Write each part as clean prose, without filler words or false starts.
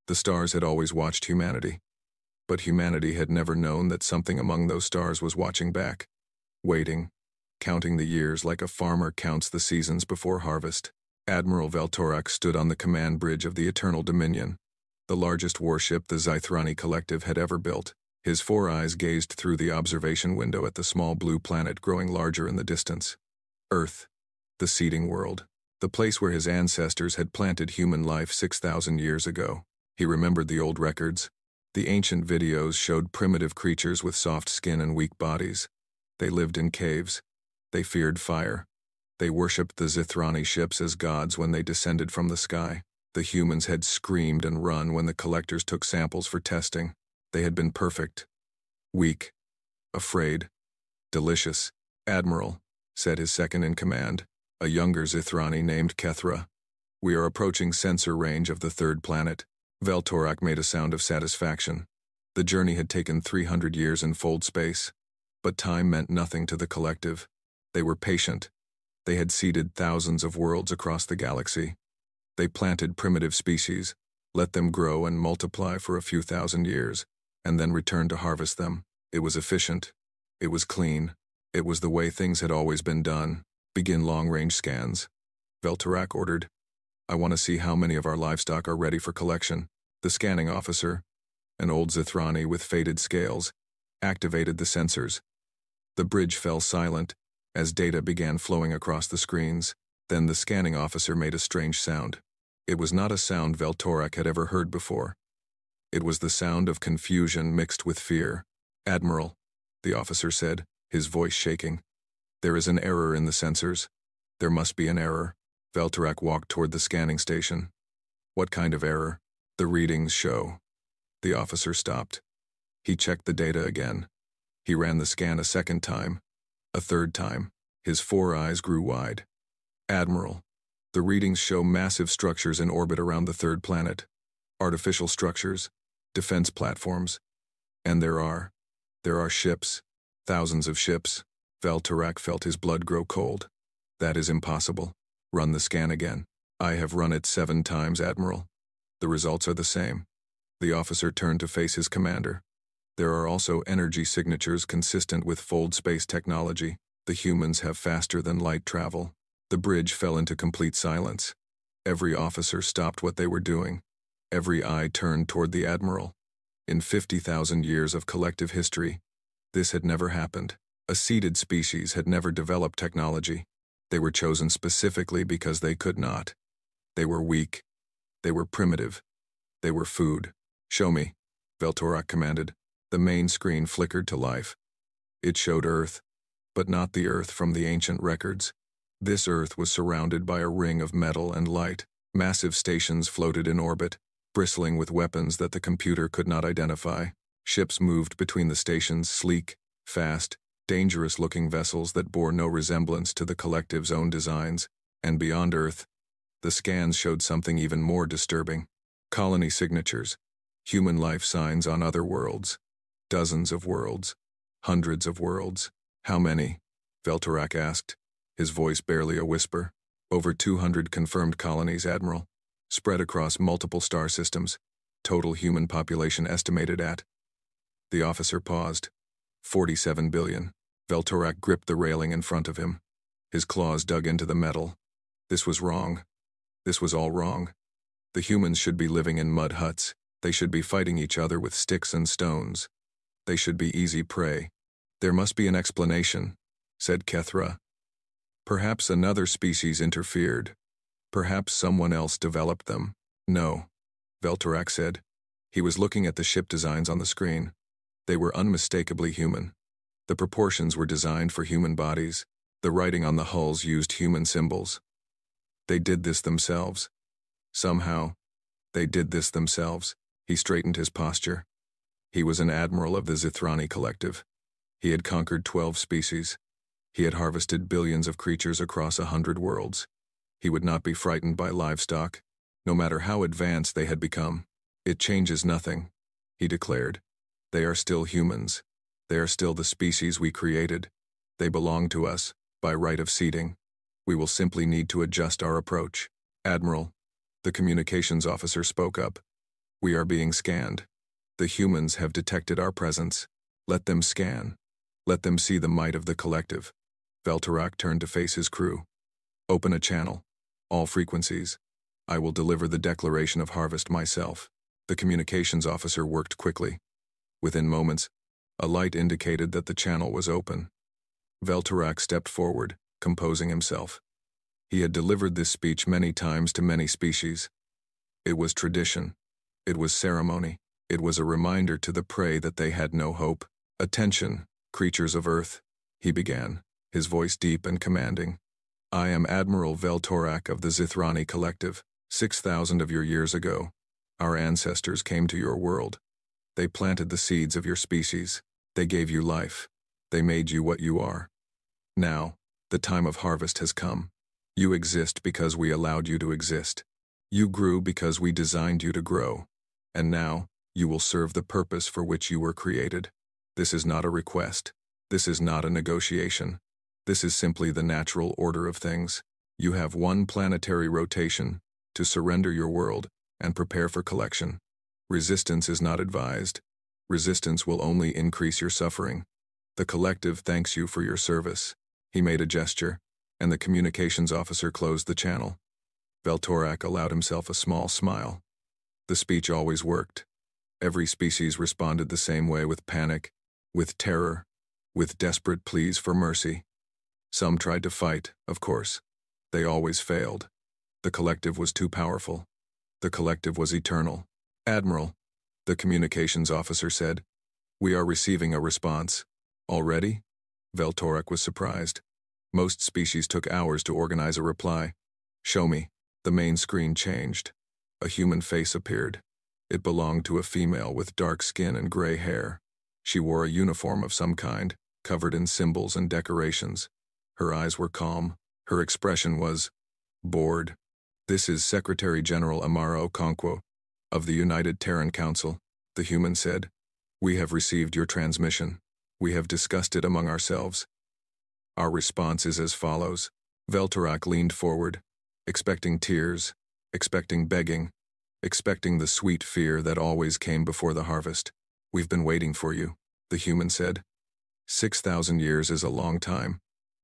The stars had always watched humanity, but humanity had never known that something among those stars was watching back, waiting, counting the years like a farmer counts the seasons before harvest. Admiral Veltorak stood on the command bridge of the Eternal Dominion, the largest warship the Zythrani Collective had ever built. His 4 eyes gazed through the observation window at the small blue planet growing larger in the distance. Earth, the seeding world, the place where his ancestors had planted human life 6,000 years ago. He remembered the old records. The ancient videos showed primitive creatures with soft skin and weak bodies. They lived in caves. They feared fire. They worshipped the Zythrani ships as gods when they descended from the sky. The humans had screamed and run when the collectors took samples for testing. They had been perfect. Weak. Afraid. Delicious. Admiral, said his second-in-command, a younger Zythrani named Kethra. We are approaching sensor range of the 3rd planet. Veltorak made a sound of satisfaction. The journey had taken 300 years in fold space, but time meant nothing to the collective. They were patient. They had seeded thousands of worlds across the galaxy. They planted primitive species, let them grow and multiply for a few thousand years, and then returned to harvest them. It was efficient. It was clean. It was the way things had always been done. Begin long-range scans. Veltorak ordered. I want to see how many of our livestock are ready for collection. The scanning officer, an old Zythrani with faded scales, activated the sensors. The bridge fell silent as data began flowing across the screens. Then the scanning officer made a strange sound. It was not a sound Veltorak had ever heard before. It was the sound of confusion mixed with fear. Admiral, the officer said, his voice shaking. There is an error in the sensors. There must be an error. Veltorak walked toward the scanning station. What kind of error? The readings show. The officer stopped. He checked the data again. He ran the scan a second time. A third time. His 4 eyes grew wide. Admiral, the readings show massive structures in orbit around the 3rd planet. Artificial structures, defense platforms. And there are ships. Thousands of ships. Veltorak felt his blood grow cold. That is impossible. Run the scan again. I have run it 7 times, Admiral. The results are the same. The officer turned to face his commander. There are also energy signatures consistent with fold space technology. The humans have faster than light travel. The bridge fell into complete silence. Every officer stopped what they were doing. Every eye turned toward the Admiral. In 50,000 years of collective history, this had never happened. A seeded species had never developed technology. They were chosen specifically because they could not. They were weak. They were primitive. They were food. Show me, Veltorak commanded. The main screen flickered to life. It showed Earth, but not the Earth from the ancient records. This Earth was surrounded by a ring of metal and light. Massive stations floated in orbit, bristling with weapons that the computer could not identify. Ships moved between the stations, sleek, fast, dangerous-looking vessels that bore no resemblance to the collective's own designs. And beyond Earth, the scans showed something even more disturbing. Colony signatures, human life signs on other worlds. Dozens of worlds. Hundreds of worlds. How many? Veltorak asked, his voice barely a whisper. Over 200 confirmed colonies, Admiral, spread across multiple star systems. Total human population estimated at. The officer paused. 47 billion. Veltorak gripped the railing in front of him. His claws dug into the metal. This was wrong. This was all wrong. The humans should be living in mud huts. They should be fighting each other with sticks and stones. They should be easy prey. There must be an explanation, said Kethra. Perhaps another species interfered. Perhaps someone else developed them. No, Veltorak said. He was looking at the ship designs on the screen. They were unmistakably human. The proportions were designed for human bodies. The writing on the hulls used human symbols. They did this themselves. Somehow, they did this themselves. He straightened his posture. He was an admiral of the Zythrani Collective. He had conquered 12 species. He had harvested billions of creatures across 100 worlds. He would not be frightened by livestock, no matter how advanced they had become. It changes nothing, he declared. They are still humans. They are still the species we created. They belong to us, by right of seeding. We will simply need to adjust our approach. Admiral, the communications officer spoke up. We are being scanned. The humans have detected our presence. Let them scan. Let them see the might of the collective. Veltorak turned to face his crew. Open a channel. All frequencies. I will deliver the declaration of harvest myself. The communications officer worked quickly. Within moments, a light indicated that the channel was open. Veltorak stepped forward, composing himself. He had delivered this speech many times to many species. It was tradition. It was ceremony. It was a reminder to the prey that they had no hope. Attention, creatures of Earth, he began, his voice deep and commanding. I am Admiral Veltorak of the Zithrani Collective. 6,000 of your years ago, our ancestors came to your world. They planted the seeds of your species. They gave you life. They made you what you are. Now, the time of harvest has come. You exist because we allowed you to exist. You grew because we designed you to grow. And now, you will serve the purpose for which you were created. This is not a request. This is not a negotiation. This is simply the natural order of things. You have one planetary rotation to surrender your world and prepare for collection. Resistance is not advised. Resistance will only increase your suffering. The collective thanks you for your service. He made a gesture, and the communications officer closed the channel. Veltorak allowed himself a small smile. The speech always worked. Every species responded the same way, with panic, with terror, with desperate pleas for mercy. Some tried to fight, of course. They always failed. The collective was too powerful. The collective was eternal. Admiral, the communications officer said, we are receiving a response. Already? Veltorak was surprised. Most species took hours to organize a reply. Show me. The main screen changed. A human face appeared. It belonged to a female with dark skin and gray hair. She wore a uniform of some kind, covered in symbols and decorations. Her eyes were calm. Her expression was bored. This is Secretary General Amaro Okonkwo of the United Terran Council, the human said. We have received your transmission. We have discussed it among ourselves. Our response is as follows. Veltorak leaned forward, expecting tears, expecting begging, expecting the sweet fear that always came before the harvest. We've been waiting for you, the human said. 6,000 years is a long time.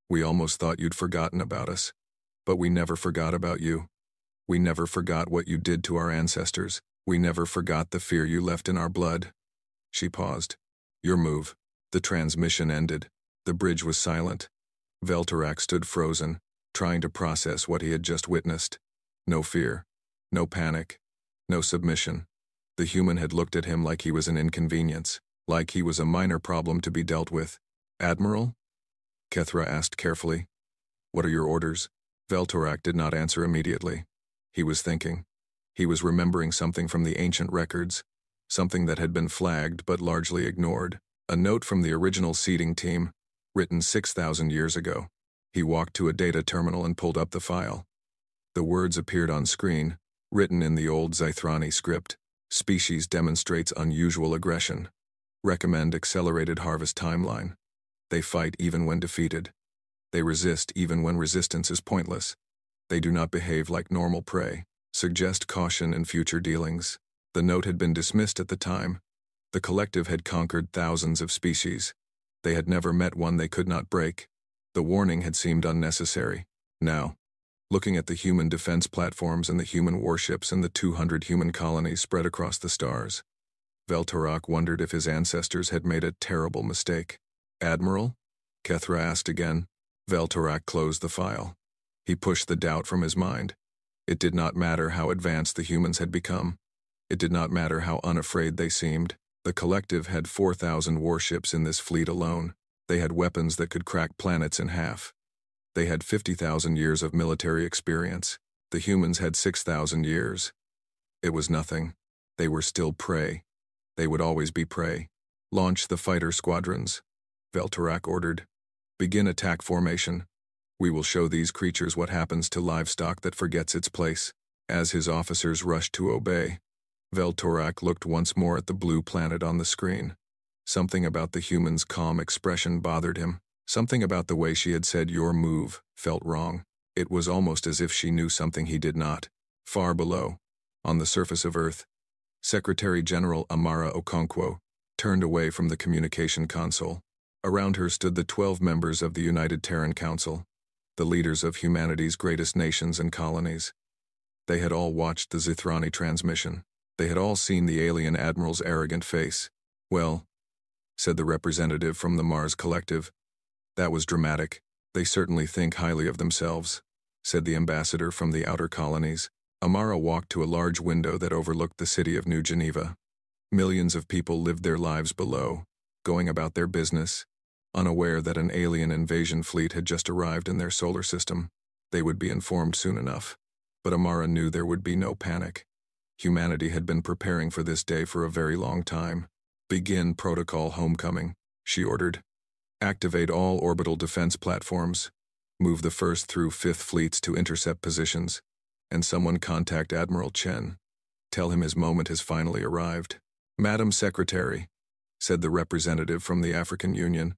We almost thought you'd forgotten about us. But we never forgot about you. We never forgot what you did to our ancestors. We never forgot the fear you left in our blood. She paused. Your move. The transmission ended. The bridge was silent. Veltorak stood frozen, trying to process what he had just witnessed. No fear. No panic. No submission. The human had looked at him like he was an inconvenience, like he was a minor problem to be dealt with. Admiral? Kethra asked carefully. What are your orders? Veltorak did not answer immediately. He was thinking. He was remembering something from the ancient records, something that had been flagged but largely ignored. A note from the original seeding team, written 6,000 years ago. He walked to a data terminal and pulled up the file. The words appeared on screen, written in the old Zithrani script. Species demonstrates unusual aggression. Recommend accelerated harvest timeline. They fight even when defeated. They resist even when resistance is pointless. They do not behave like normal prey. Suggest caution in future dealings. The note had been dismissed at the time. The collective had conquered thousands of species. They had never met one they could not break. The warning had seemed unnecessary. Now, looking at the human defense platforms and the human warships and the 200 human colonies spread across the stars, Veltorak wondered if his ancestors had made a terrible mistake. Admiral? Kethra asked again. Veltorak closed the file. He pushed the doubt from his mind. It did not matter how advanced the humans had become. It did not matter how unafraid they seemed. The collective had 4,000 warships in this fleet alone. They had weapons that could crack planets in half. They had 50,000 years of military experience. The humans had 6,000 years. It was nothing. They were still prey. They would always be prey. Launch the fighter squadrons, Veltorak ordered. Begin attack formation. We will show these creatures what happens to livestock that forgets its place. As his officers rushed to obey, Veltorak looked once more at the blue planet on the screen. Something about the human's calm expression bothered him. Something about the way she had said "your move" felt wrong. It was almost as if she knew something he did not. Far below, on the surface of Earth, Secretary General Amara Okonkwo turned away from the communication console. Around her stood the 12 members of the United Terran Council, the leaders of humanity's greatest nations and colonies. They had all watched the Zithrani transmission. They had all seen the alien admiral's arrogant face. "Well," said the representative from the Mars Collective, "that was dramatic. They certainly think highly of themselves," said the ambassador from the outer colonies. Amara walked to a large window that overlooked the city of New Geneva. Millions of people lived their lives below, going about their business, unaware that an alien invasion fleet had just arrived in their solar system. They would be informed soon enough. But Amara knew there would be no panic. Humanity had been preparing for this day for a very long time. "Begin protocol homecoming," she ordered. "Activate all orbital defense platforms. Move the 1st through 5th fleets to intercept positions. And someone contact Admiral Chen. Tell him his moment has finally arrived." "Madam Secretary," said the representative from the African Union,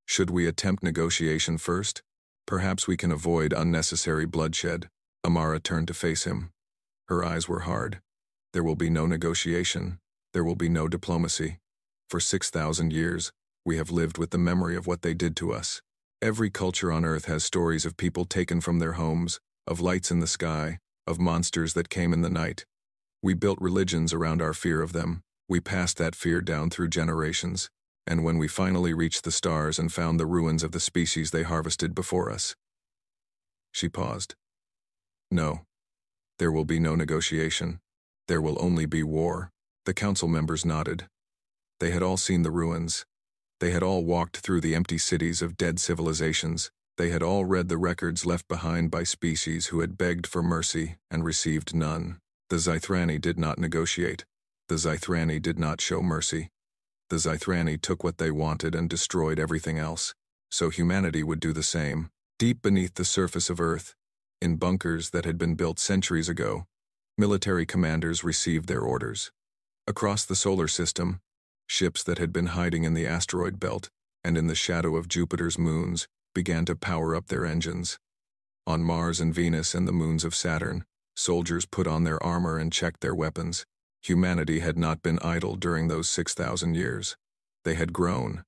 "should we attempt negotiation first? Perhaps we can avoid unnecessary bloodshed." Amara turned to face him. Her eyes were hard. "There will be no negotiation. There will be no diplomacy. For 6,000 years, we have lived with the memory of what they did to us. Every culture on Earth has stories of people taken from their homes, of lights in the sky, of monsters that came in the night. We built religions around our fear of them. We passed that fear down through generations. And when we finally reached the stars and found the ruins of the species they harvested before us." She paused. "No. There will be no negotiation. There will only be war." The council members nodded. They had all seen the ruins. They had all walked through the empty cities of dead civilizations. They had all read the records left behind by species who had begged for mercy and received none. The Zithrani did not negotiate. The Zithrani did not show mercy. The Zithrani took what they wanted and destroyed everything else. So humanity would do the same. Deep beneath the surface of Earth, in bunkers that had been built centuries ago, military commanders received their orders. Across the solar system, ships that had been hiding in the asteroid belt and in the shadow of Jupiter's moons began to power up their engines. On Mars and Venus and the moons of Saturn, soldiers put on their armor and checked their weapons. Humanity had not been idle during those 6,000 years. They had grown.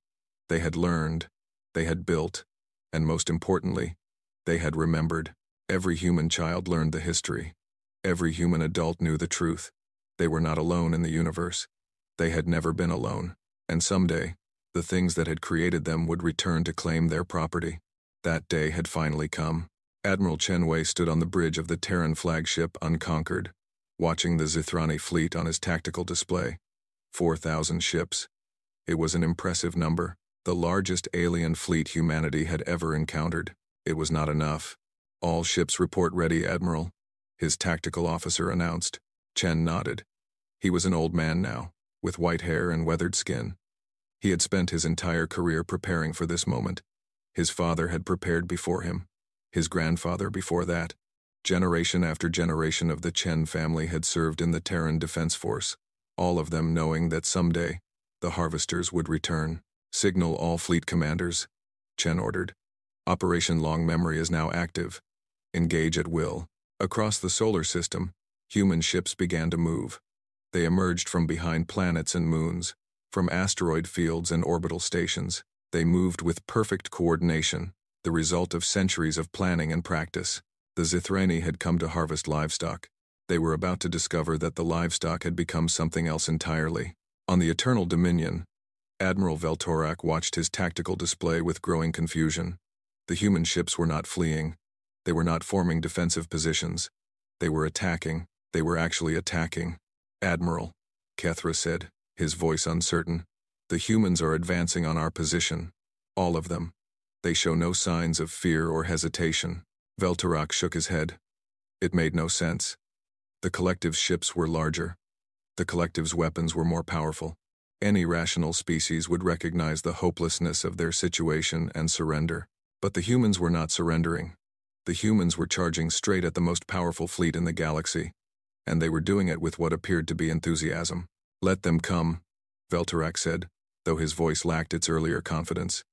They had learned. They had built. And most importantly, they had remembered. Every human child learned the history. Every human adult knew the truth. They were not alone in the universe. They had never been alone. And someday, the things that had created them would return to claim their property. That day had finally come. Admiral Chenwei stood on the bridge of the Terran flagship Unconquered, watching the Zithrani fleet on his tactical display. 4,000 ships. It was an impressive number, the largest alien fleet humanity had ever encountered. It was not enough. "All ships report ready, Admiral," his tactical officer announced. Chen nodded. He was an old man now, with white hair and weathered skin. He had spent his entire career preparing for this moment. His father had prepared before him. His grandfather before that. Generation after generation of the Chen family had served in the Terran Defense Force, all of them knowing that someday, the harvesters would return. "Signal all fleet commanders," Chen ordered. "Operation Long Memory is now active. Engage at will." Across the solar system, human ships began to move. They emerged from behind planets and moons, from asteroid fields and orbital stations. They moved with perfect coordination, the result of centuries of planning and practice. The Zithrani had come to harvest livestock. They were about to discover that the livestock had become something else entirely. On the Eternal Dominion, Admiral Veltorak watched his tactical display with growing confusion. The human ships were not fleeing. They were not forming defensive positions. They were attacking. They were actually attacking. "Admiral," Kethra said, his voice uncertain, "the humans are advancing on our position. All of them. They show no signs of fear or hesitation." Veltorak shook his head. It made no sense. The Collective's ships were larger. The Collective's weapons were more powerful. Any rational species would recognize the hopelessness of their situation and surrender. But the humans were not surrendering. The humans were charging straight at the most powerful fleet in the galaxy, and they were doing it with what appeared to be enthusiasm. "Let them come," Veltorak said, though his voice lacked its earlier confidence.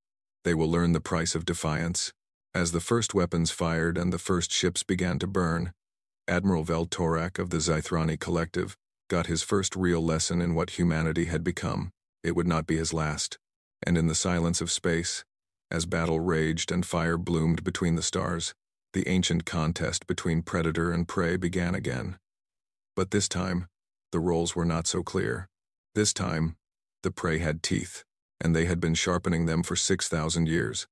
"They will learn the price of defiance." As the first weapons fired and the first ships began to burn, Admiral Veltorak of the Zithrani Collective got his first real lesson in what humanity had become. It would not be his last. And in the silence of space, as battle raged and fire bloomed between the stars, the ancient contest between predator and prey began again. But this time, the roles were not so clear. This time, the prey had teeth, and they had been sharpening them for 6,000 years.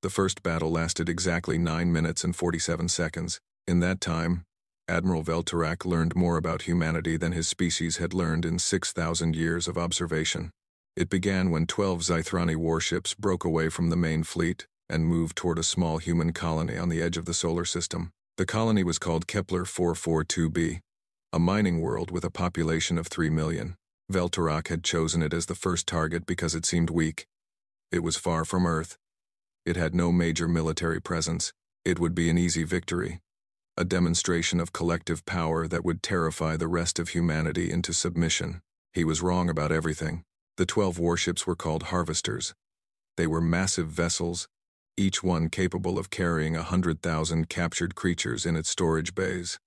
The first battle lasted exactly 9 minutes and 47 seconds. In that time, Admiral Velturak learned more about humanity than his species had learned in 6,000 years of observation. It began when 12 Zythrani warships broke away from the main fleet and moved toward a small human colony on the edge of the solar system. The colony was called Kepler 442b, a mining world with a population of 3 million. Velturak had chosen it as the first target because it seemed weak. It was far from Earth. It had no major military presence. It would be an easy victory, a demonstration of collective power that would terrify the rest of humanity into submission. He was wrong about everything. The 12 warships were called harvesters. They were massive vessels, each one capable of carrying 100,000 captured creatures in its storage bays.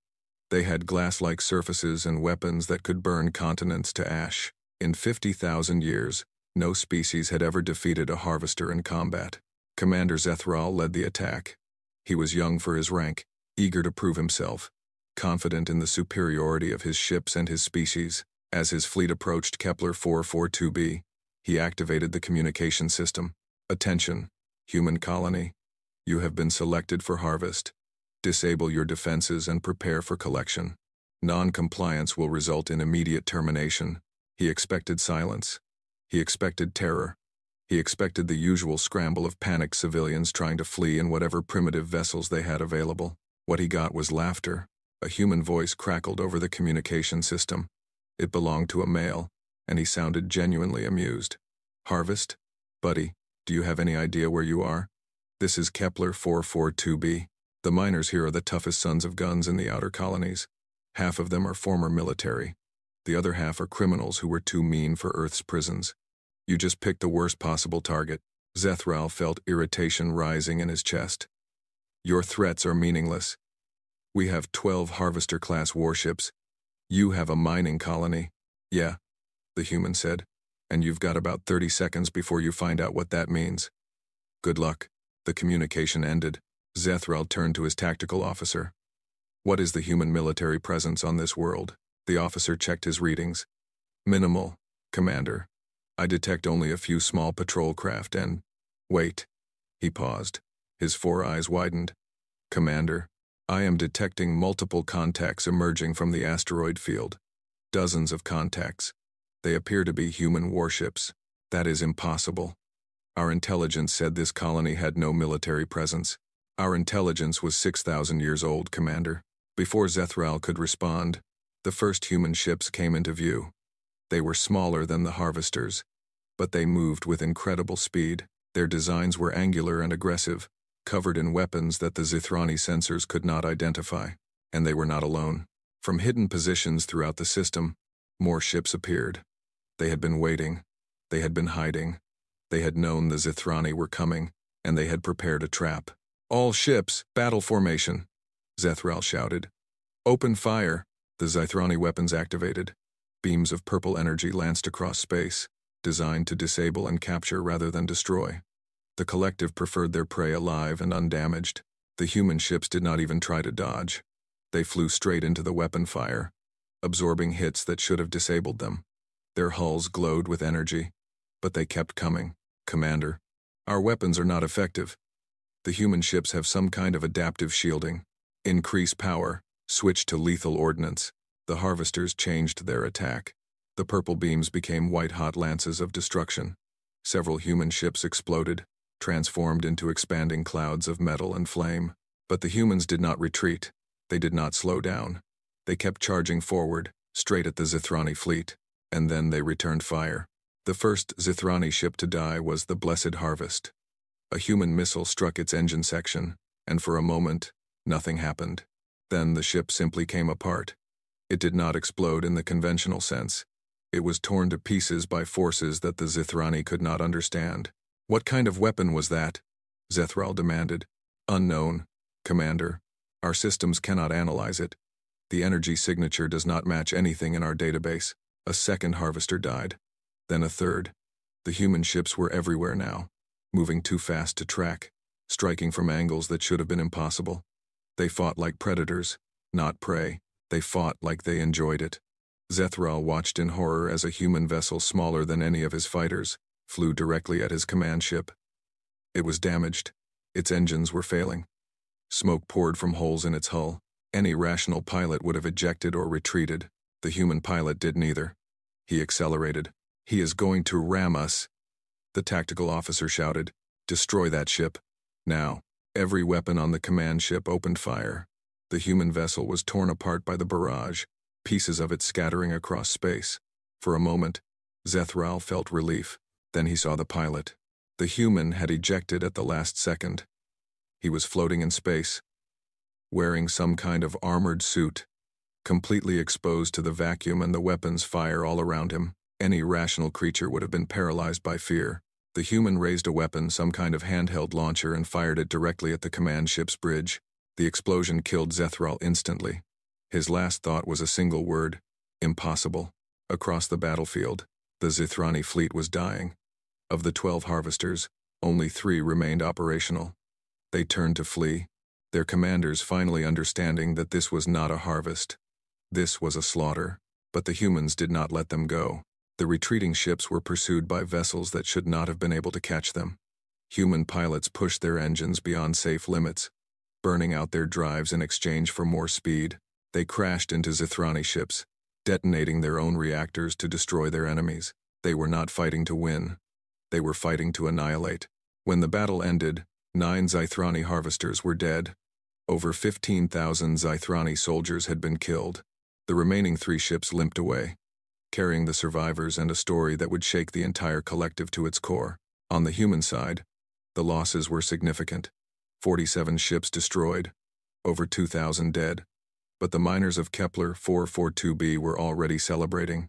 They had glass-like surfaces and weapons that could burn continents to ash. In 50,000 years, no species had ever defeated a harvester in combat. Commander Zethral led the attack. He was young for his rank, eager to prove himself, confident in the superiority of his ships and his species. As his fleet approached Kepler 442b, he activated the communication system. Attention, human colony. You have been selected for harvest. Disable your defenses and prepare for collection. Non-compliance will result in immediate termination. He expected silence. He expected terror. He expected the usual scramble of panicked civilians trying to flee in whatever primitive vessels they had available. What he got was laughter. A human voice crackled over the communication system. It belonged to a male, and he sounded genuinely amused. Harvest? Buddy, do you have any idea where you are? This is Kepler 442b. The miners here are the toughest sons of guns in the outer colonies. Half of them are former military. The other half are criminals who were too mean for Earth's prisons. You just picked the worst possible target. Zethral felt irritation rising in his chest. Your threats are meaningless. We have 12 Harvester-class warships. You have a mining colony. Yeah, the human said, and you've got about 30 seconds before you find out what that means. Good luck. The communication ended. Zethral turned to his tactical officer. What is the human military presence on this world? The officer checked his readings. Minimal, Commander. I detect only a few small patrol craft and... Wait. He paused. His 4 eyes widened. Commander, I am detecting multiple contacts emerging from the asteroid field. Dozens of contacts. They appear to be human warships. That is impossible. Our intelligence said this colony had no military presence. Our intelligence was 6,000 years old, Commander. Before Zethral could respond, the first human ships came into view. They were smaller than the harvesters, but they moved with incredible speed. Their designs were angular and aggressive, covered in weapons that the Zythrani sensors could not identify. And they were not alone. From hidden positions throughout the system, more ships appeared. They had been waiting. They had been hiding. They had known the Zythrani were coming, and they had prepared a trap. All ships, battle formation, Zethral shouted. Open fire. The Zythrani weapons activated. Beams of purple energy lanced across space, designed to disable and capture rather than destroy. The collective preferred their prey alive and undamaged. The human ships did not even try to dodge. They flew straight into the weapon fire, absorbing hits that should have disabled them. Their hulls glowed with energy, but they kept coming. Commander, our weapons are not effective. The human ships have some kind of adaptive shielding. Increase power, switch to lethal ordnance. The harvesters changed their attack. The purple beams became white-hot lances of destruction. Several human ships exploded, transformed into expanding clouds of metal and flame. But the humans did not retreat. They did not slow down. They kept charging forward, straight at the Zythrani fleet, and then they returned fire. The first Zythrani ship to die was the Blessed Harvest. A human missile struck its engine section, and for a moment, nothing happened. Then the ship simply came apart. It did not explode in the conventional sense. It was torn to pieces by forces that the Zythrani could not understand. What kind of weapon was that? Zethral demanded. Unknown, Commander. Our systems cannot analyze it. The energy signature does not match anything in our database. A second harvester died. Then a third. The human ships were everywhere now, moving too fast to track, striking from angles that should have been impossible. They fought like predators, not prey. They fought like they enjoyed it. Zethral watched in horror as a human vessel smaller than any of his fighters flew directly at his command ship. It was damaged. Its engines were failing. Smoke poured from holes in its hull. Any rational pilot would have ejected or retreated. The human pilot did neither. He accelerated. "He is going to ram us," the tactical officer shouted. "Destroy that ship. Now." Every weapon on the command ship opened fire. The human vessel was torn apart by the barrage, pieces of it scattering across space. For a moment, Zethral felt relief. Then he saw the pilot. The human had ejected at the last second. He was floating in space, wearing some kind of armored suit, completely exposed to the vacuum and the weapons fire all around him. Any rational creature would have been paralyzed by fear. The human raised a weapon, some kind of handheld launcher, and fired it directly at the command ship's bridge. The explosion killed Zethral instantly. His last thought was a single word: impossible. Across the battlefield, the Zithrani fleet was dying. Of the 12 harvesters, only 3 remained operational. They turned to flee, their commanders finally understanding that this was not a harvest. This was a slaughter, but the humans did not let them go. The retreating ships were pursued by vessels that should not have been able to catch them. Human pilots pushed their engines beyond safe limits, burning out their drives in exchange for more speed. They crashed into Zithrani ships, detonating their own reactors to destroy their enemies. They were not fighting to win. They were fighting to annihilate. When the battle ended, 9 Zithrani harvesters were dead. Over 15,000 Zithrani soldiers had been killed. The remaining 3 ships limped away, carrying the survivors and a story that would shake the entire collective to its core. On the human side, the losses were significant. 47 ships destroyed, over 2,000 dead. But the miners of Kepler 442b were already celebrating.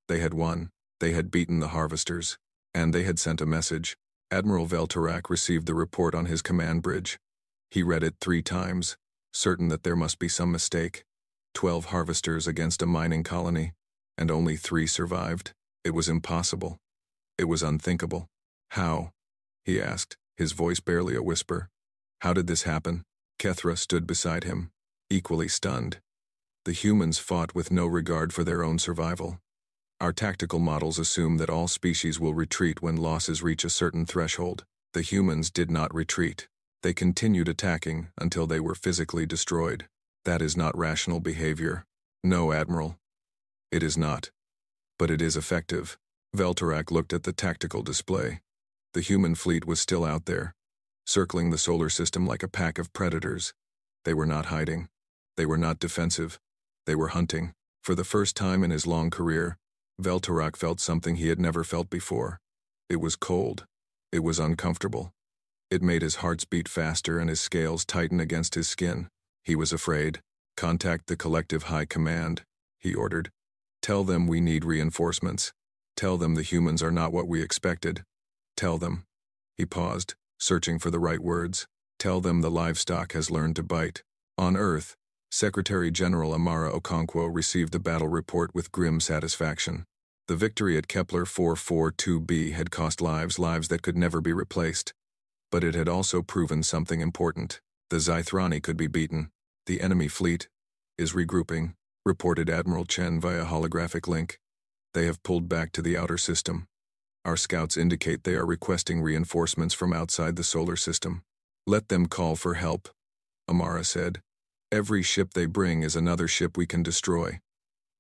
They had won, they had beaten the harvesters, and they had sent a message. Admiral Veltarak received the report on his command bridge. He read it 3 times, certain that there must be some mistake. 12 harvesters against a mining colony, and only 3 survived. It was impossible. It was unthinkable. "How?" he asked, his voice barely a whisper. "How did this happen?" Kethra stood beside him, equally stunned. The humans fought with no regard for their own survival. Our tactical models assume that all species will retreat when losses reach a certain threshold. The humans did not retreat. They continued attacking until they were physically destroyed. That is not rational behavior. No, Admiral. It is not. But it is effective. Veltarak looked at the tactical display. The human fleet was still out there, circling the solar system like a pack of predators. They were not hiding. They were not defensive. They were hunting. For the first time in his long career, Veltarak felt something he had never felt before. It was cold. It was uncomfortable. It made his hearts beat faster and his scales tighten against his skin. He was afraid. "Contact the collective high command," he ordered. "Tell them we need reinforcements. Tell them the humans are not what we expected. Tell them." He paused, searching for the right words. "Tell them the livestock has learned to bite." On Earth, Secretary General Amara Okonkwo received the battle report with grim satisfaction. The victory at Kepler 442b had cost lives that could never be replaced. But it had also proven something important. The Zithrani could be beaten. "The enemy fleet is regrouping," reported Admiral Chen via holographic link. "They have pulled back to the outer system. Our scouts indicate they are requesting reinforcements from outside the solar system." "Let them call for help," Amara said. "Every ship they bring is another ship we can destroy."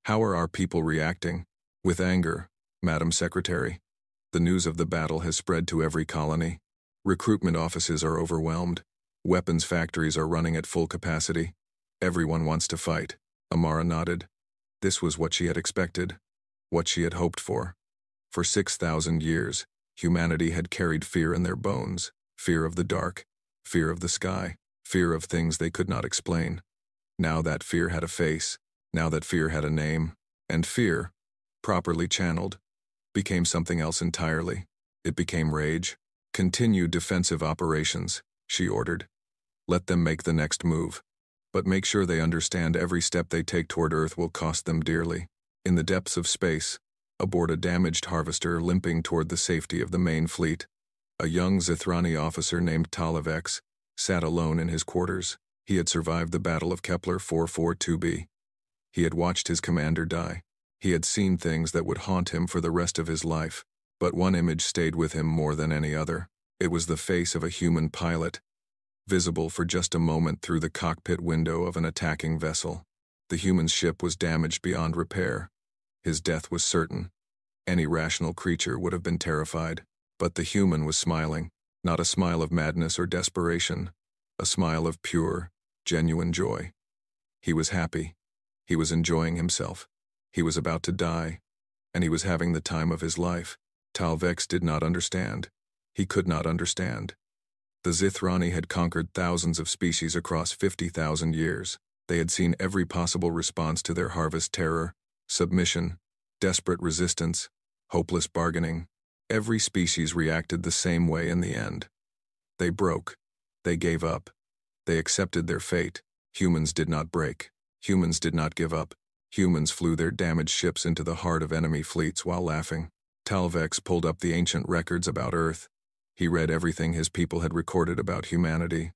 "How are our people reacting?" "With anger, Madam Secretary. The news of the battle has spread to every colony. Recruitment offices are overwhelmed. Weapons factories are running at full capacity. Everyone wants to fight." Amara nodded. This was what she had expected, what she had hoped for. For 6,000 years, humanity had carried fear in their bones, fear of the dark, fear of the sky, fear of things they could not explain. Now that fear had a face, now that fear had a name, and fear, properly channeled, became something else entirely. It became rage. "Continue defensive operations," she ordered. "Let them make the next move. But make sure they understand every step they take toward Earth will cost them dearly. In the depths of space, aboard a damaged harvester limping toward the safety of the main fleet, a young Zithrani officer named Talavex sat alone in his quarters. He had survived the Battle of Kepler 442b. He had watched his commander die. He had seen things that would haunt him for the rest of his life, but one image stayed with him more than any other. It was the face of a human pilot, visible for just a moment through the cockpit window of an attacking vessel. The human's ship was damaged beyond repair. His death was certain. Any rational creature would have been terrified, but the human was smiling, not a smile of madness or desperation, a smile of pure, genuine joy. He was happy. He was enjoying himself. He was about to die, and he was having the time of his life. Talvex did not understand. He could not understand. The Zithrani had conquered thousands of species across 50,000 years. They had seen every possible response to their harvest: terror, submission, desperate resistance, hopeless bargaining. Every species reacted the same way in the end. They broke. They gave up. They accepted their fate. Humans did not break. Humans did not give up. Humans flew their damaged ships into the heart of enemy fleets while laughing. Talvex pulled up the ancient records about Earth. He read everything his people had recorded about humanity,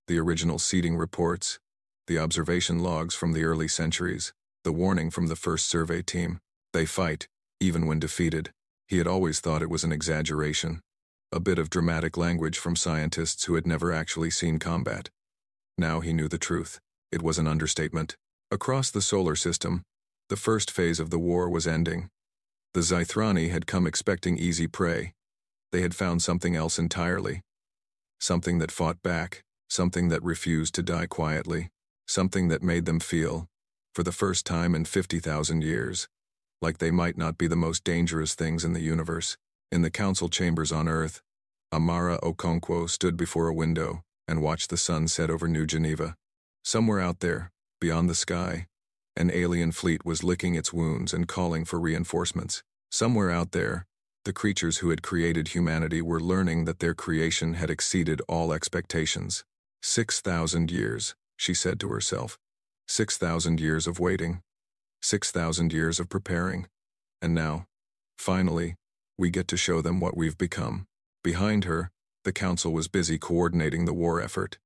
the original seeding reports, the observation logs from the early centuries, the warning from the first survey team. They fight, even when defeated. He had always thought it was an exaggeration, a bit of dramatic language from scientists who had never actually seen combat. Now he knew the truth. It was an understatement. Across the solar system, the first phase of the war was ending. The Zithrani had come expecting easy prey. They had found something else entirely. Something that fought back, something that refused to die quietly, something that made them feel, for the first time in 50,000 years, like they might not be the most dangerous things in the universe. In the council chambers on Earth, Amara Okonkwo stood before a window and watched the sun set over New Geneva. Somewhere out there, beyond the sky, an alien fleet was licking its wounds and calling for reinforcements. Somewhere out there, the creatures who had created humanity were learning that their creation had exceeded all expectations. 6,000 years, she said to herself. 6,000 years of waiting. 6,000 years of preparing. And now, finally, we get to show them what we've become. Behind her, the council was busy coordinating the war effort.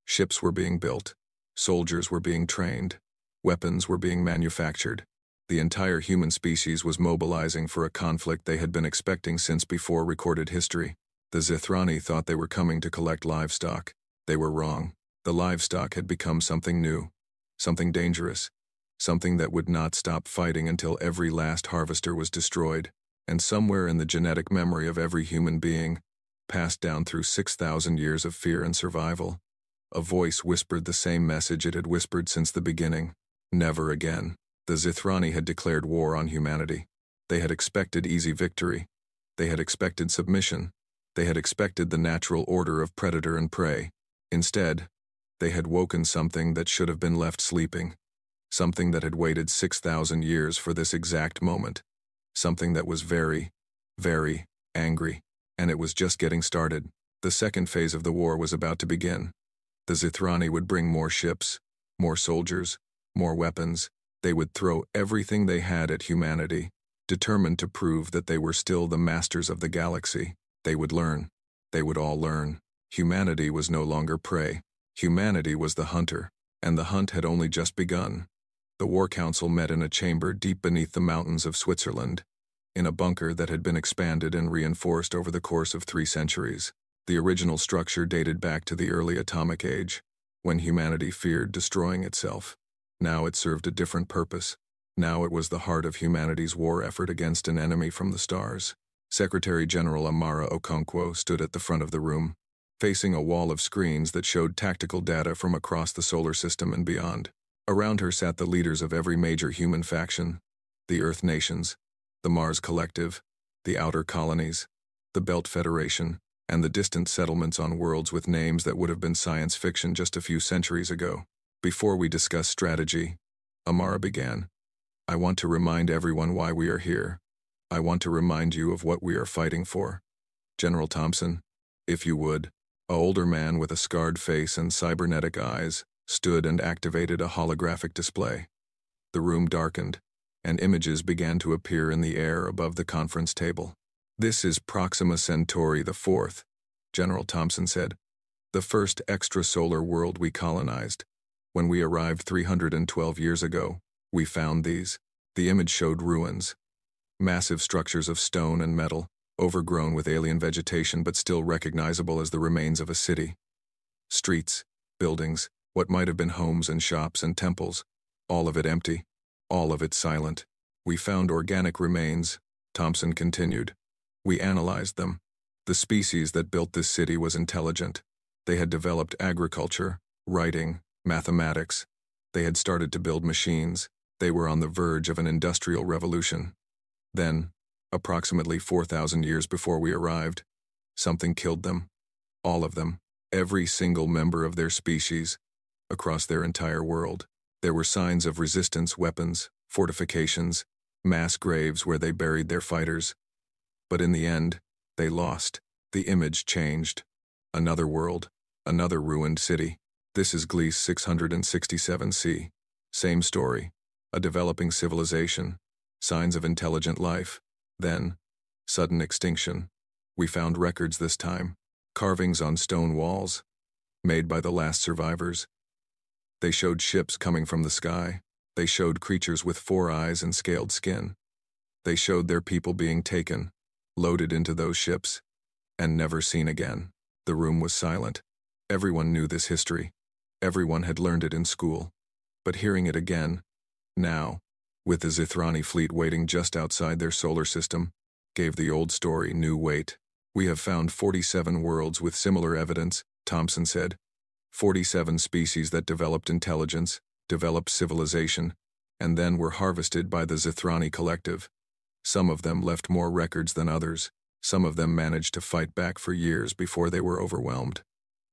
Ships were being built. Soldiers were being trained. Weapons were being manufactured. The entire human species was mobilizing for a conflict they had been expecting since before recorded history. The Zithrani thought they were coming to collect livestock. They were wrong. The livestock had become something new, something dangerous, something that would not stop fighting until every last harvester was destroyed. And somewhere in the genetic memory of every human being, passed down through 6,000 years of fear and survival, a voice whispered the same message it had whispered since the beginning: never again. The Zithrani had declared war on humanity. They had expected easy victory. They had expected submission. They had expected the natural order of predator and prey. Instead, they had woken something that should have been left sleeping. Something that had waited 6,000 years for this exact moment. Something that was very, very angry. And it was just getting started. The second phase of the war was about to begin. The Zithrani would bring more ships, more soldiers, more weapons. They would throw everything they had at humanity, determined to prove that they were still the masters of the galaxy. They would learn. They would all learn. Humanity was no longer prey. Humanity was the hunter, and the hunt had only just begun. The War Council met in a chamber deep beneath the mountains of Switzerland, in a bunker that had been expanded and reinforced over the course of 3 centuries. The original structure dated back to the early atomic age, when humanity feared destroying itself. Now it served a different purpose. Now it was the heart of humanity's war effort against an enemy from the stars. Secretary General Amara Okonkwo stood at the front of the room, facing a wall of screens that showed tactical data from across the solar system and beyond. Around her sat the leaders of every major human faction: the Earth nations, the Mars Collective, the Outer Colonies, the Belt Federation, and the distant settlements on worlds with names that would have been science fiction just a few centuries ago. Before we discuss strategy, Amara began, I want to remind everyone why we are here. I want to remind you of what we are fighting for. General Thompson, if you would. A older man with a scarred face and cybernetic eyes stood and activated a holographic display. The room darkened, and images began to appear in the air above the conference table. "This is Proxima Centauri IV," General Thompson said. "The first extrasolar world we colonized. When we arrived 312 years ago, we found these." The image showed ruins. Massive structures of stone and metal, overgrown with alien vegetation but still recognizable as the remains of a city. Streets, buildings, what might have been homes and shops and temples, all of it empty, all of it silent. "We found organic remains," Thompson continued. "We analyzed them. The species that built this city was intelligent. They had developed agriculture, writing, mathematics. They had started to build machines. They were on the verge of an industrial revolution. Then, approximately 4,000 years before we arrived, something killed them. All of them. Every single member of their species, across their entire world. There were signs of resistance, weapons, fortifications, mass graves where they buried their fighters. But in the end, they lost. The image changed. Another world, another ruined city. This is Gliese 667c. Same story. A developing civilization. Signs of intelligent life. Then, sudden extinction. We found records this time. Carvings on stone walls, made by the last survivors. They showed ships coming from the sky. They showed creatures with 4 eyes and scaled skin. They showed their people being taken, loaded into those ships, and never seen again. The room was silent. Everyone knew this history. Everyone had learned it in school. But hearing it again, now, with the Zithrani fleet waiting just outside their solar system, gave the old story new weight. "We have found 47 worlds with similar evidence," Thompson said. 47 species that developed intelligence, developed civilization, and then were harvested by the Zithrani collective. Some of them left more records than others. Some of them managed to fight back for years before they were overwhelmed.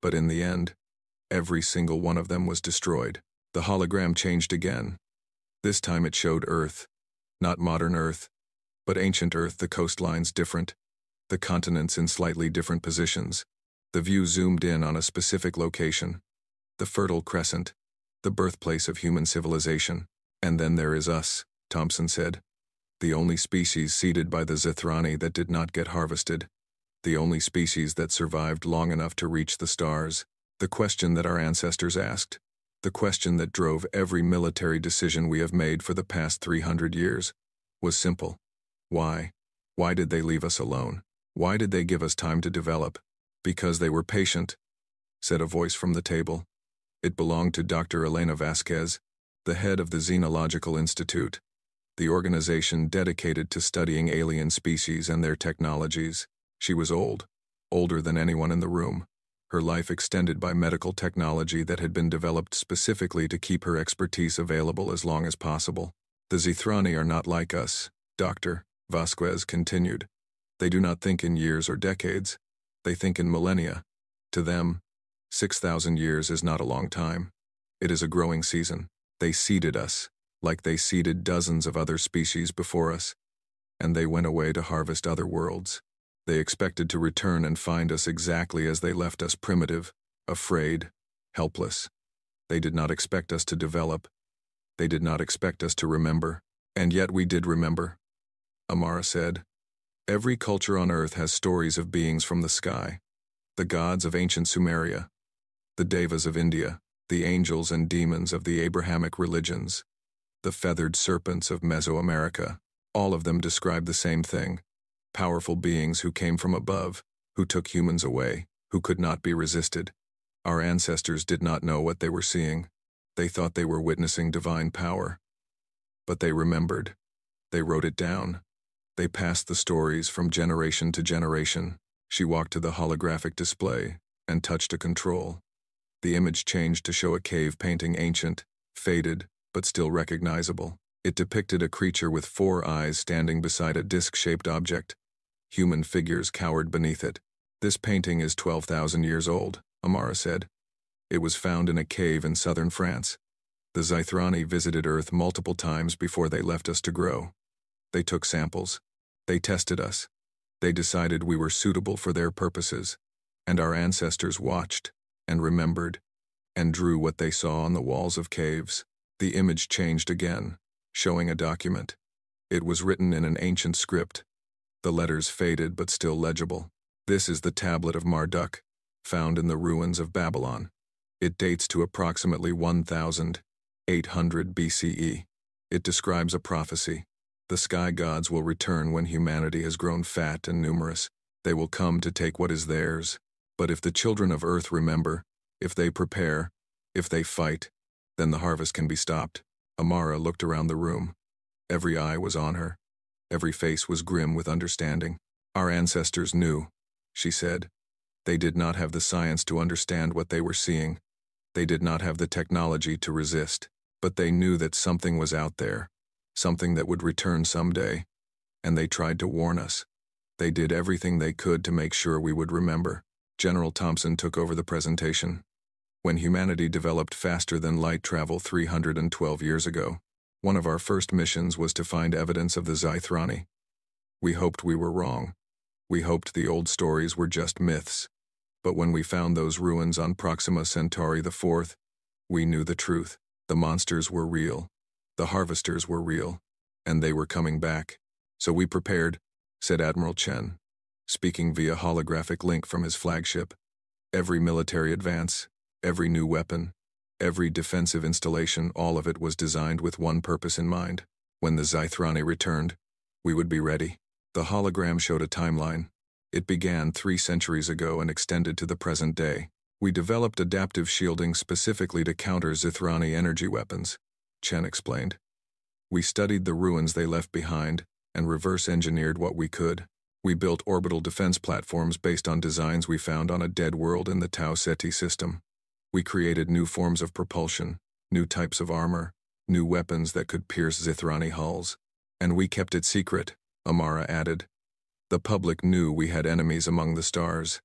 But in the end, every single one of them was destroyed. The hologram changed again. This time it showed Earth. Not modern Earth, but ancient Earth, the coastlines different, the continents in slightly different positions. The view zoomed in on a specific location. The Fertile Crescent, the birthplace of human civilization. "And then there is us," Thompson said. "The only species seeded by the Zithrani that did not get harvested. The only species that survived long enough to reach the stars. The question that our ancestors asked. The question that drove every military decision we have made for the past 300 years, was simple. Why? Why did they leave us alone? Why did they give us time to develop?" "Because they were patient," said a voice from the table. It belonged to Dr. Elena Vasquez, the head of the Xenological Institute, the organization dedicated to studying alien species and their technologies. She was old, older than anyone in the room. Her life extended by medical technology that had been developed specifically to keep her expertise available as long as possible. "The Zithrani are not like us," Dr. Vasquez continued. "They do not think in years or decades. They think in millennia. To them, 6,000 years is not a long time. It is a growing season. They seeded us, like they seeded dozens of other species before us, and they went away to harvest other worlds. They expected to return and find us exactly as they left us, primitive, afraid, helpless. They did not expect us to develop. They did not expect us to remember. And yet we did remember," Amara said. "Every culture on Earth has stories of beings from the sky. The gods of ancient Sumeria, the devas of India, the angels and demons of the Abrahamic religions, the feathered serpents of Mesoamerica. All of them describe the same thing. Powerful beings who came from above, who took humans away, who could not be resisted. Our ancestors did not know what they were seeing. They thought they were witnessing divine power. But they remembered. They wrote it down. They passed the stories from generation to generation." She walked to the holographic display and touched a control. The image changed to show a cave painting, ancient, faded, but still recognizable. It depicted a creature with 4 eyes standing beside a disc-shaped object. Human figures cowered beneath it. "This painting is 12,000 years old," Amara said. "It was found in a cave in southern France. The Zithrani visited Earth multiple times before they left us to grow. They took samples. They tested us. They decided we were suitable for their purposes. And our ancestors watched and remembered. and drew what they saw on the walls of caves. The image changed again, showing a document. It was written in an ancient script. The letters faded but still legible. This is the Tablet of Marduk, found in the ruins of Babylon. It dates to approximately 1800 BCE. It describes a prophecy. The sky gods will return when humanity has grown fat and numerous. They will come to take what is theirs. But if the children of earth remember, if they prepare, if they fight, then the harvest can be stopped. Amara looked around the room. Every eye was on her. Every face was grim with understanding. Our ancestors knew, she said. They did not have the science to understand what they were seeing. They did not have the technology to resist. But they knew that something was out there, something that would return someday. And they tried to warn us. They did everything they could to make sure we would remember. General Thompson took over the presentation. When humanity developed faster than light travel 312 years ago, one of our first missions was to find evidence of the Zythrani. We hoped we were wrong. We hoped the old stories were just myths. But when we found those ruins on Proxima Centauri IV, we knew the truth. The monsters were real. The harvesters were real. And they were coming back. So we prepared, said Admiral Chen, speaking via holographic link from his flagship. Every military advance, every new weapon, every defensive installation, all of it was designed with one purpose in mind. When the Zythrani returned, we would be ready. The hologram showed a timeline. It began 3 centuries ago and extended to the present day. We developed adaptive shielding specifically to counter Zythrani energy weapons, Chen explained. We studied the ruins they left behind and reverse-engineered what we could. We built orbital defense platforms based on designs we found on a dead world in the Tau Ceti system. We created new forms of propulsion, new types of armor, new weapons that could pierce Zythrani hulls. And we kept it secret, Amara added. The public knew we had enemies among the stars.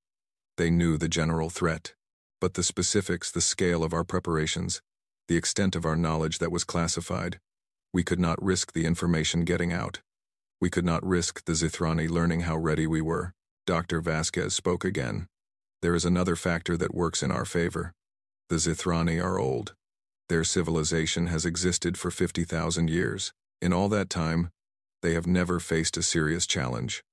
They knew the general threat. But the specifics, the scale of our preparations, the extent of our knowledge that was classified, we could not risk the information getting out. We could not risk the Zythrani learning how ready we were. Dr. Vasquez spoke again. There is another factor that works in our favor. The Zythrani are old. Their civilization has existed for 50,000 years. In all that time, they have never faced a serious challenge.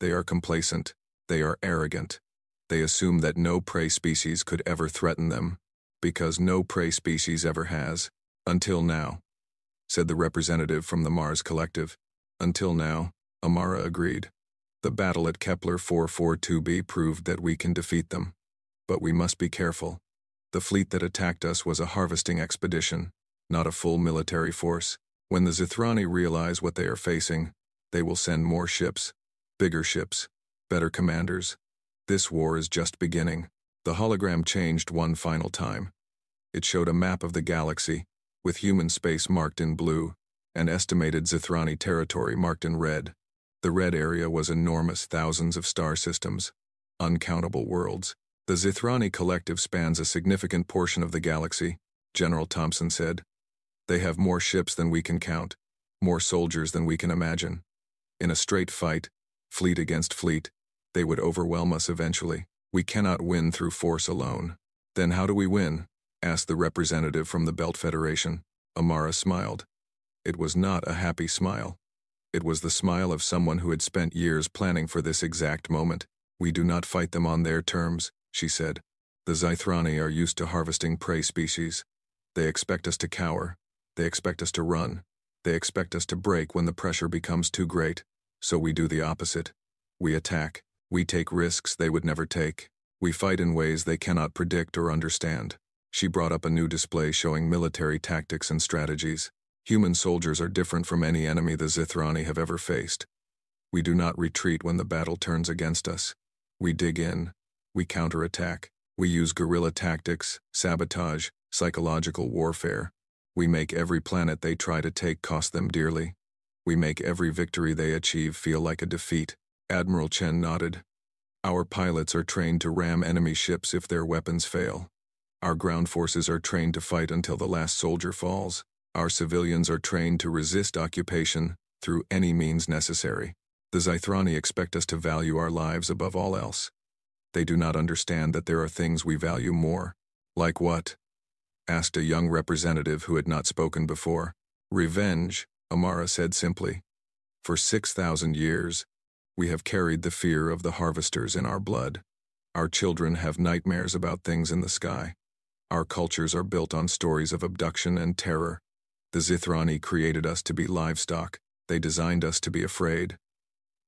They are complacent. They are arrogant. They assume that no prey species could ever threaten them, because no prey species ever has. Until now, said the representative from the Mars Collective. Until now, Amara agreed. The battle at Kepler 442b proved that we can defeat them. But we must be careful. The fleet that attacked us was a harvesting expedition, not a full military force. When the Zythrani realize what they are facing, they will send more ships, bigger ships, better commanders. This war is just beginning. The hologram changed one final time. It showed a map of the galaxy, with human space marked in blue, and estimated Zythrani territory marked in red. The red area was enormous, thousands of star systems, uncountable worlds. The Zythrani collective spans a significant portion of the galaxy, General Thompson said. They have more ships than we can count, more soldiers than we can imagine. In a straight fight, fleet against fleet, they would overwhelm us eventually. We cannot win through force alone. Then how do we win? Asked the representative from the Belt Federation. Amara smiled. It was not a happy smile. It was the smile of someone who had spent years planning for this exact moment. We do not fight them on their terms, she said. The Zythrani are used to harvesting prey species. They expect us to cower. They expect us to run. They expect us to break when the pressure becomes too great. So we do the opposite. We attack. We take risks they would never take. We fight in ways they cannot predict or understand. She brought up a new display showing military tactics and strategies. Human soldiers are different from any enemy the Zythrani have ever faced. We do not retreat when the battle turns against us. We dig in. We counterattack. We use guerrilla tactics, sabotage, psychological warfare. We make every planet they try to take cost them dearly. We make every victory they achieve feel like a defeat. Admiral Chen nodded. Our pilots are trained to ram enemy ships if their weapons fail. Our ground forces are trained to fight until the last soldier falls. Our civilians are trained to resist occupation through any means necessary. The Zythrani expect us to value our lives above all else. They do not understand that there are things we value more. Like what? asked a young representative who had not spoken before. Revenge, Amara said simply. For 6,000 years, we have carried the fear of the harvesters in our blood. Our children have nightmares about things in the sky. Our cultures are built on stories of abduction and terror. The Zithrani created us to be livestock. They designed us to be afraid.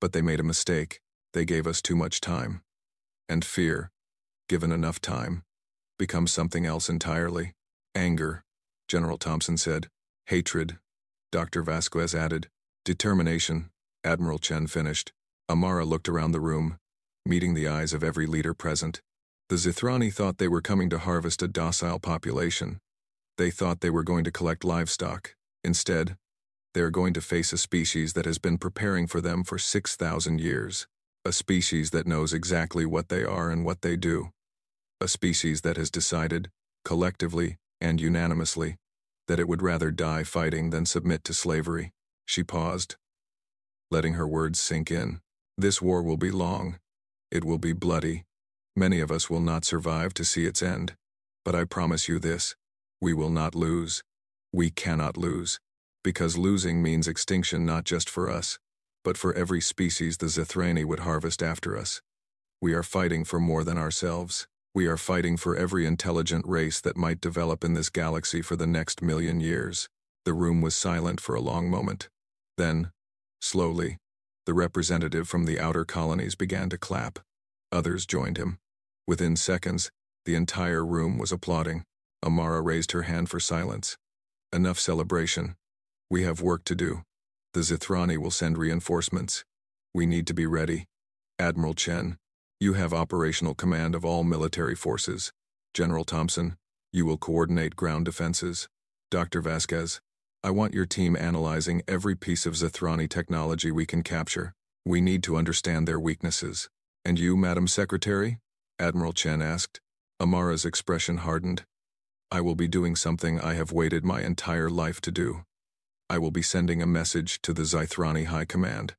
But they made a mistake. They gave us too much time. And fear, given enough time, becomes something else entirely. Anger, General Thompson said. Hatred, Dr. Vasquez added. Determination, Admiral Chen finished. Amara looked around the room, meeting the eyes of every leader present. The Zithrani thought they were coming to harvest a docile population. They thought they were going to collect livestock. Instead, they are going to face a species that has been preparing for them for 6,000 years. A species that knows exactly what they are and what they do. A species that has decided, collectively and unanimously, that it would rather die fighting than submit to slavery. She paused, letting her words sink in. This war will be long. It will be bloody. Many of us will not survive to see its end. But I promise you this, we will not lose. We cannot lose. Because losing means extinction not just for us, but for every species the Zithrani would harvest after us. We are fighting for more than ourselves. We are fighting for every intelligent race that might develop in this galaxy for the next 1,000,000 years. The room was silent for a long moment. Then, slowly, the representative from the outer colonies began to clap. Others joined him. Within seconds, the entire room was applauding. Amara raised her hand for silence. Enough celebration. We have work to do. The Zithrani will send reinforcements. We need to be ready. Admiral Chen, you have operational command of all military forces. General Thompson, you will coordinate ground defenses. Dr. Vasquez, I want your team analyzing every piece of Zithrani technology we can capture. We need to understand their weaknesses. And you, Madam Secretary? Admiral Chen asked. Amara's expression hardened. I will be doing something I have waited my entire life to do. I will be sending a message to the Zithrani High Command.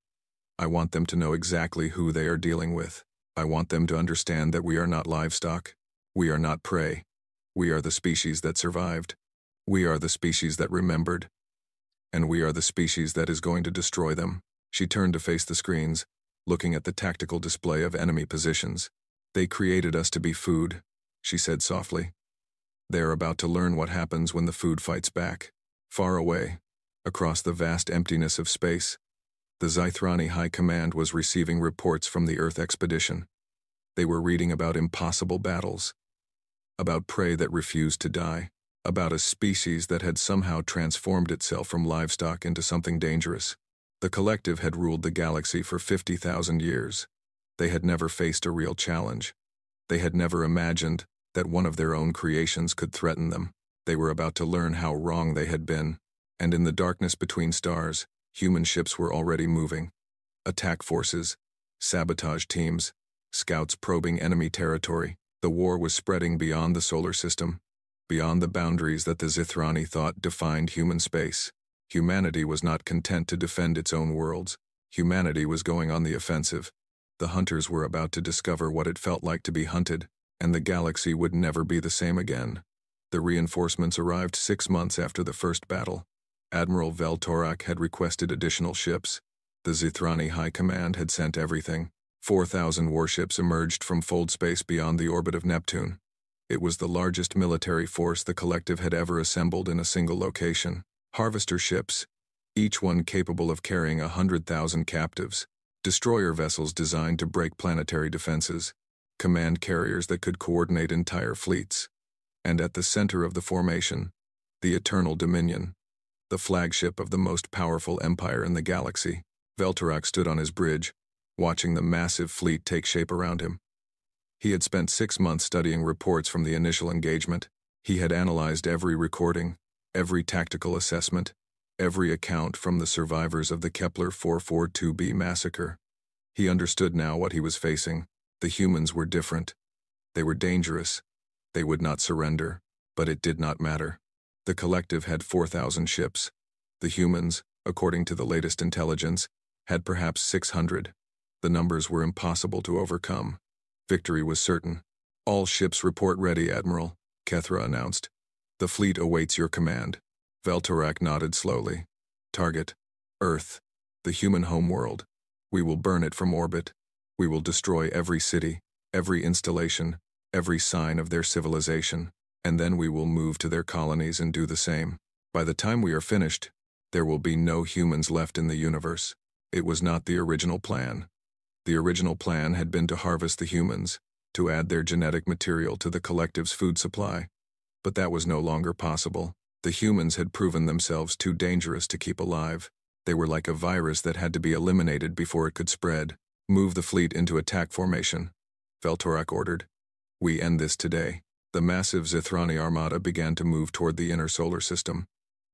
I want them to know exactly who they are dealing with. I want them to understand that we are not livestock. We are not prey. We are the species that survived. We are the species that remembered. And we are the species that is going to destroy them. She turned to face the screens, looking at the tactical display of enemy positions. They created us to be food, she said softly. They are about to learn what happens when the food fights back. Far away, across the vast emptiness of space, the Zithrani High Command was receiving reports from the Earth expedition. They were reading about impossible battles, about prey that refused to die, about a species that had somehow transformed itself from livestock into something dangerous. The collective had ruled the galaxy for 50,000 years. They had never faced a real challenge. They had never imagined that one of their own creations could threaten them. They were about to learn how wrong they had been. And in the darkness between stars, human ships were already moving. Attack forces, sabotage teams, scouts probing enemy territory. The war was spreading beyond the solar system, beyond the boundaries that the Zithrani thought defined human space. Humanity was not content to defend its own worlds. Humanity was going on the offensive. The hunters were about to discover what it felt like to be hunted, and the galaxy would never be the same again. The reinforcements arrived 6 months after the first battle. Admiral Veltorak had requested additional ships. The Zithrani High Command had sent everything. 4,000 warships emerged from fold space beyond the orbit of Neptune. It was the largest military force the collective had ever assembled in a single location. Harvester ships, each one capable of carrying 100,000 captives. Destroyer vessels designed to break planetary defenses. Command carriers that could coordinate entire fleets. And at the center of the formation, the Eternal Dominion, the flagship of the most powerful empire in the galaxy. Veltorak stood on his bridge, watching the massive fleet take shape around him. He had spent 6 months studying reports from the initial engagement. He had analyzed every recording, every tactical assessment, every account from the survivors of the Kepler 442b massacre. He understood now what he was facing. The humans were different. They were dangerous. They would not surrender, but it did not matter. The collective had 4,000 ships. The humans, according to the latest intelligence, had perhaps 600. The numbers were impossible to overcome. Victory was certain. All ships report ready, Admiral, Kethra announced. The fleet awaits your command. Veltorak nodded slowly. Target: Earth, the human homeworld. We will burn it from orbit. We will destroy every city, every installation, every sign of their civilization, and then we will move to their colonies and do the same. By the time we are finished, there will be no humans left in the universe. It was not the original plan. The original plan had been to harvest the humans, to add their genetic material to the collective's food supply. But that was no longer possible. The humans had proven themselves too dangerous to keep alive. They were like a virus that had to be eliminated before it could spread. Move the fleet into attack formation, Veltorak ordered. We end this today. The massive Zithrani armada began to move toward the inner solar system.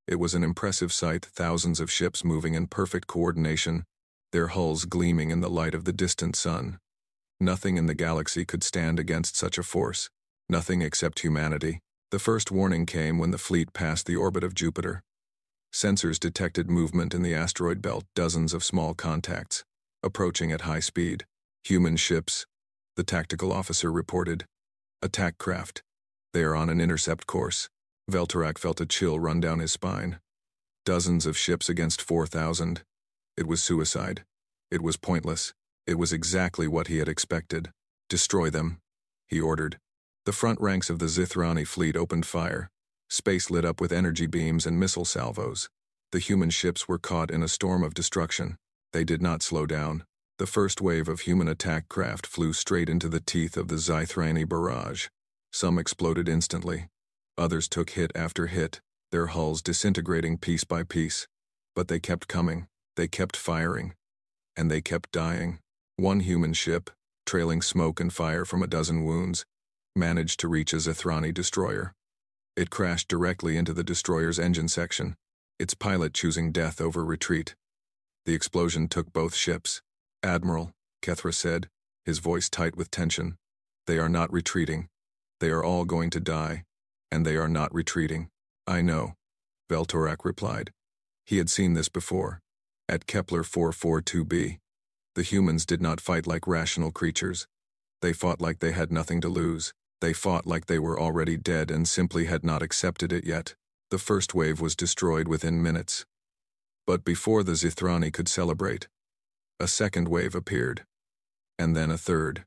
It was an impressive sight, thousands of ships moving in perfect coordination, their hulls gleaming in the light of the distant sun. Nothing in the galaxy could stand against such a force. Nothing except humanity. The first warning came when the fleet passed the orbit of Jupiter. Sensors detected movement in the asteroid belt, dozens of small contacts, approaching at high speed. Human ships, the tactical officer reported. Attack craft. They are on an intercept course. Veltorak felt a chill run down his spine. Dozens of ships against 4,000. It was suicide. It was pointless. It was exactly what he had expected. Destroy them, he ordered. The front ranks of the Zithrani fleet opened fire. Space lit up with energy beams and missile salvos. The human ships were caught in a storm of destruction. They did not slow down. The first wave of human attack craft flew straight into the teeth of the Zithrani barrage. Some exploded instantly. Others took hit after hit, their hulls disintegrating piece by piece. But they kept coming. They kept firing. And they kept dying. One human ship, trailing smoke and fire from a dozen wounds, managed to reach a Zithrani destroyer. It crashed directly into the destroyer's engine section, its pilot choosing death over retreat. The explosion took both ships. Admiral, Kethra said, his voice tight with tension. They are not retreating. They are all going to die. And they are not retreating. I know, Veltorak replied. He had seen this before. At Kepler 442b. The humans did not fight like rational creatures. They fought like they had nothing to lose. They fought like they were already dead and simply had not accepted it yet. The first wave was destroyed within minutes. But before the Zithrani could celebrate, a second wave appeared. And then a third.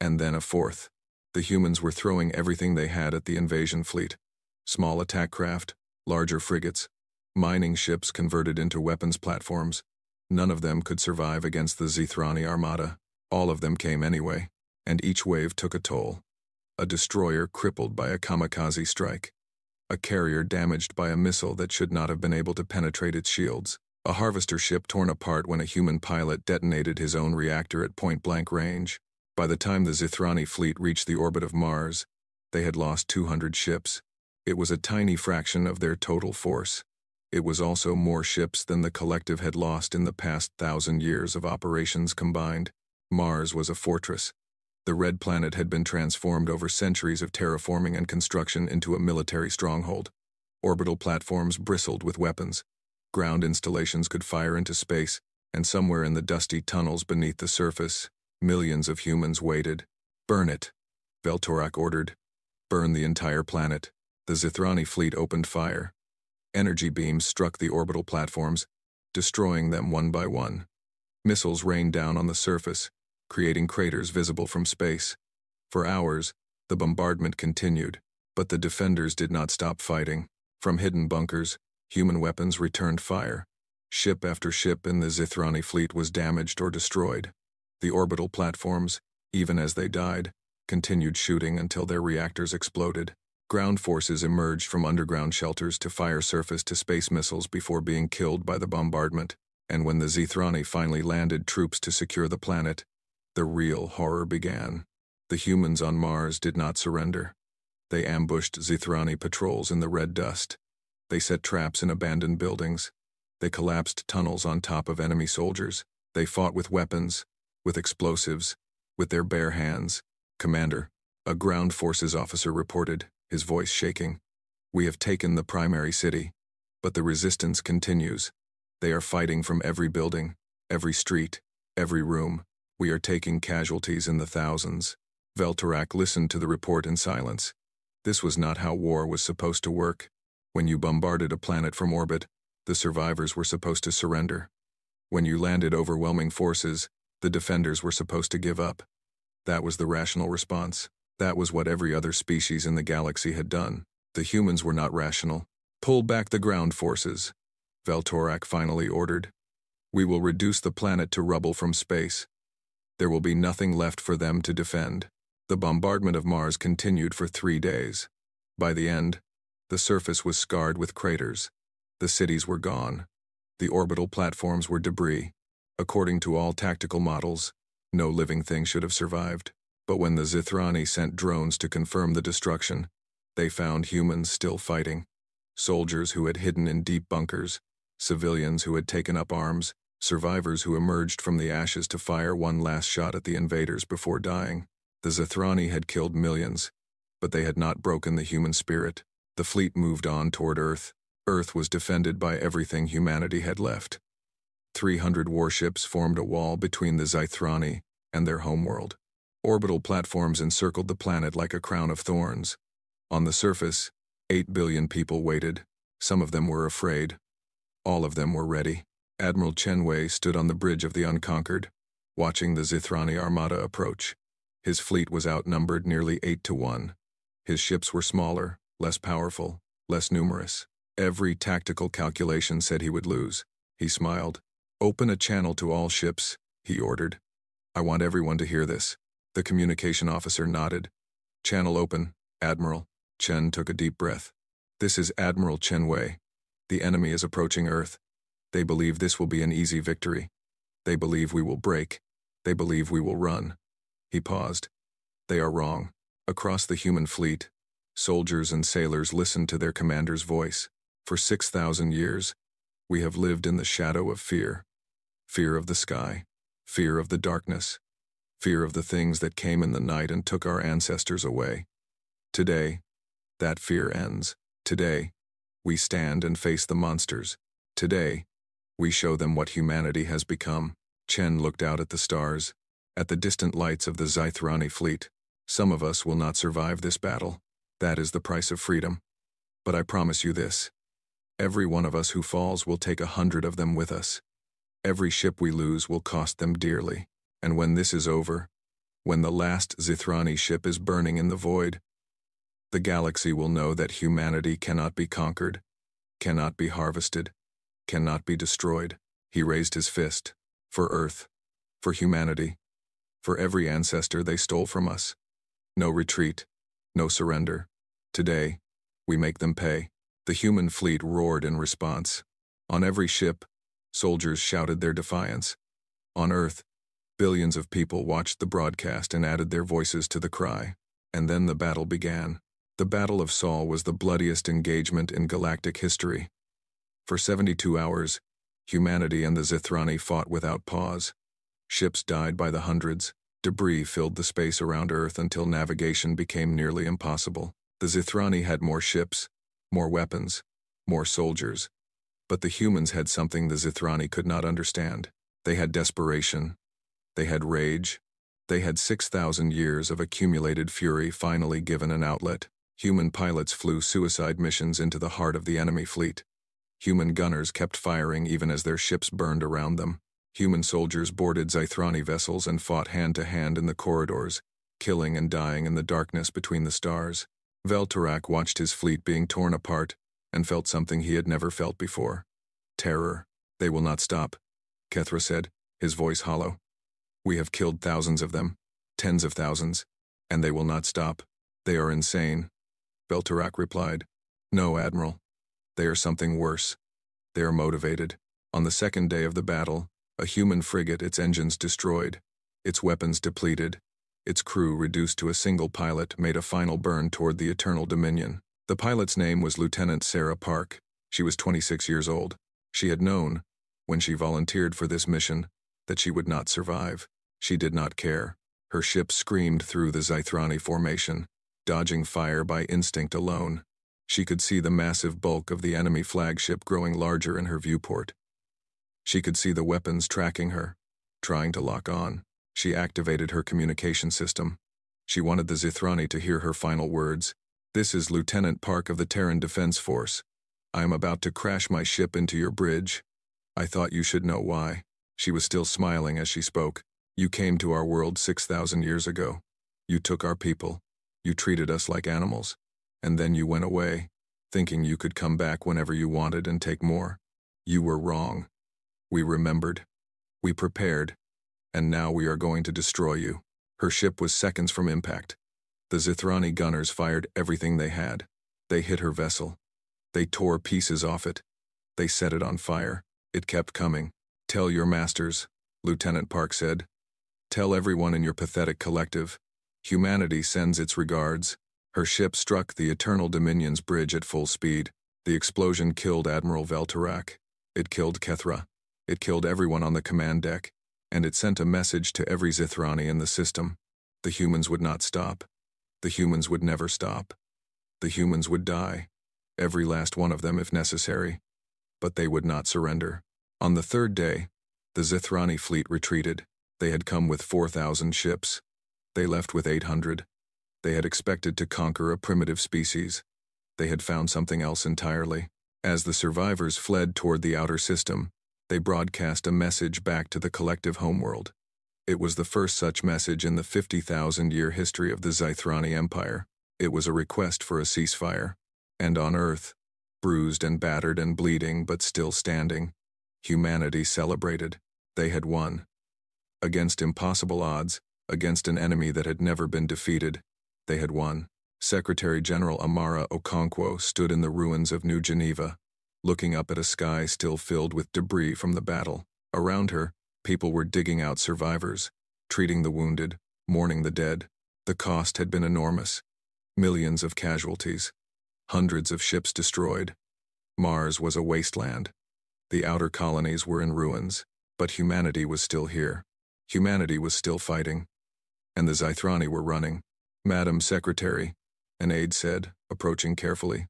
And then a fourth. The humans were throwing everything they had at the invasion fleet. Small attack craft, larger frigates, mining ships converted into weapons platforms. None of them could survive against the Zithrani armada. All of them came anyway, and each wave took a toll. A destroyer crippled by a kamikaze strike. A carrier damaged by a missile that should not have been able to penetrate its shields. A harvester ship torn apart when a human pilot detonated his own reactor at point-blank range. By the time the Zithrani fleet reached the orbit of Mars, they had lost 200 ships. It was a tiny fraction of their total force. It was also more ships than the collective had lost in the past 1,000 years of operations combined. Mars was a fortress. The red planet had been transformed over centuries of terraforming and construction into a military stronghold. Orbital platforms bristled with weapons. Ground installations could fire into space, and somewhere in the dusty tunnels beneath the surface, millions of humans waited. Burn it, Veltorak ordered. Burn the entire planet. The Zithrani fleet opened fire. Energy beams struck the orbital platforms, destroying them one by one. Missiles rained down on the surface, creating craters visible from space. For hours, the bombardment continued, but the defenders did not stop fighting. From hidden bunkers, human weapons returned fire. Ship after ship in the Zithrani fleet was damaged or destroyed. The orbital platforms, even as they died, continued shooting until their reactors exploded. Ground forces emerged from underground shelters to fire surface to space missiles before being killed by the bombardment. And when the Zithrani finally landed troops to secure the planet, the real horror began. The humans on Mars did not surrender. They ambushed Zithrani patrols in the red dust. They set traps in abandoned buildings. They collapsed tunnels on top of enemy soldiers. They fought with weapons, with explosives, with their bare hands. Commander, a ground forces officer reported, his voice shaking. We have taken the primary city, but the resistance continues. They are fighting from every building, every street, every room. We are taking casualties in the thousands. Veltorak listened to the report in silence. This was not how war was supposed to work. When you bombarded a planet from orbit, the survivors were supposed to surrender. When you landed overwhelming forces, the defenders were supposed to give up. That was the rational response. That was what every other species in the galaxy had done. The humans were not rational. Pull back the ground forces, Veltorak finally ordered. We will reduce the planet to rubble from space. There will be nothing left for them to defend. The bombardment of Mars continued for 3 days. By the end, the surface was scarred with craters. The cities were gone. The orbital platforms were debris. According to all tactical models, no living thing should have survived. But when the Zithrani sent drones to confirm the destruction, they found humans still fighting. Soldiers who had hidden in deep bunkers, civilians who had taken up arms, survivors who emerged from the ashes to fire one last shot at the invaders before dying. The Zithrani had killed millions, but they had not broken the human spirit. The fleet moved on toward Earth. Earth was defended by everything humanity had left. 300 warships formed a wall between the Zithrani and their homeworld. Orbital platforms encircled the planet like a crown of thorns. On the surface, 8 billion people waited. Some of them were afraid. All of them were ready. Admiral Chenwei stood on the bridge of the Unconquered, watching the Zithrani armada approach. His fleet was outnumbered nearly 8-1. His ships were smaller, less powerful, less numerous. Every tactical calculation said he would lose. He smiled. "Open a channel to all ships," he ordered. "I want everyone to hear this." The communication officer nodded. "Channel open, Admiral." Chen took a deep breath. "This is Admiral Chenwei. The enemy is approaching Earth. They believe this will be an easy victory. They believe we will break. They believe we will run." He paused. "They are wrong." Across the human fleet, soldiers and sailors listened to their commander's voice. For 6,000 years, we have lived in the shadow of fear. Fear of the sky. Fear of the darkness. Fear of the things that came in the night and took our ancestors away. Today, that fear ends. Today, we stand and face the monsters. Today, we show them what humanity has become. Chen looked out at the stars, at the distant lights of the Zithrani fleet. "Some of us will not survive this battle. That is the price of freedom. But I promise you this. Every one of us who falls will take 100 of them with us. Every ship we lose will cost them dearly. And when this is over, when the last Zithrani ship is burning in the void, the galaxy will know that humanity cannot be conquered, cannot be harvested, cannot be destroyed." He raised his fist. "For Earth, for humanity, for every ancestor they stole from us. No retreat, no surrender. Today, we make them pay." The human fleet roared in response. On every ship, soldiers shouted their defiance. On Earth, billions of people watched the broadcast and added their voices to the cry. And then the battle began. The Battle of Sol was the bloodiest engagement in galactic history. For 72 hours, humanity and the Zithrani fought without pause. Ships died by the hundreds. Debris filled the space around Earth until navigation became nearly impossible. The Zithrani had more ships, more weapons, more soldiers. But the humans had something the Zithrani could not understand. They had desperation. They had rage. They had 6,000 years of accumulated fury finally given an outlet. Human pilots flew suicide missions into the heart of the enemy fleet. Human gunners kept firing even as their ships burned around them. Human soldiers boarded Zithrani vessels and fought hand-to-hand in the corridors, killing and dying in the darkness between the stars. Veltorak watched his fleet being torn apart and felt something he had never felt before. Terror. "They will not stop," Kethra said, his voice hollow. "We have killed thousands of them, tens of thousands, and they will not stop. They are insane." Veltorak replied, "No, Admiral. They are something worse. They are motivated." On the second day of the battle, a human frigate, its engines destroyed, its weapons depleted, its crew reduced to a single pilot, made a final burn toward the Eternal Dominion. The pilot's name was Lieutenant Sarah Park. She was 26 years old. She had known, when she volunteered for this mission, that she would not survive. She did not care. Her ship screamed through the Zithrani formation, dodging fire by instinct alone. She could see the massive bulk of the enemy flagship growing larger in her viewport. She could see the weapons tracking her, trying to lock on. She activated her communication system. She wanted the Zithrani to hear her final words. This is Lieutenant Park of the Terran Defense Force. I am about to crash my ship into your bridge. I thought you should know why." She was still smiling as she spoke. "You came to our world 6,000 years ago. You took our people. You treated us like animals. And then you went away, thinking you could come back whenever you wanted and take more. You were wrong. We remembered. We prepared. And now we are going to destroy you." Her ship was seconds from impact. The Zithrani gunners fired everything they had. They hit her vessel. They tore pieces off it. They set it on fire. It kept coming. "Tell your masters," Lieutenant Park said. "Tell everyone in your pathetic collective. Humanity sends its regards." Her ship struck the Eternal Dominion's bridge at full speed. The explosion killed Admiral Veltarak. It killed Kethra. It killed everyone on the command deck. And it sent a message to every Zithrani in the system. The humans would not stop. The humans would never stop. The humans would die. Every last one of them if necessary. But they would not surrender. On the third day, the Zithrani fleet retreated. They had come with 4,000 ships. They left with 800. They had expected to conquer a primitive species. They had found something else entirely. As the survivors fled toward the outer system, they broadcast a message back to the collective homeworld. It was the first such message in the 50,000-year history of the Zithrani Empire. It was a request for a ceasefire. And on Earth, bruised and battered and bleeding but still standing, humanity celebrated. They had won. Against impossible odds, against an enemy that had never been defeated, they had won. Secretary General Amara Okonkwo stood in the ruins of New Geneva, looking up at a sky still filled with debris from the battle. Around her, people were digging out survivors, treating the wounded, mourning the dead. The cost had been enormous. Millions of casualties. Hundreds of ships destroyed. Mars was a wasteland. The outer colonies were in ruins, but humanity was still here. Humanity was still fighting. And the Zithrani were running. "Madam Secretary," an aide said, approaching carefully.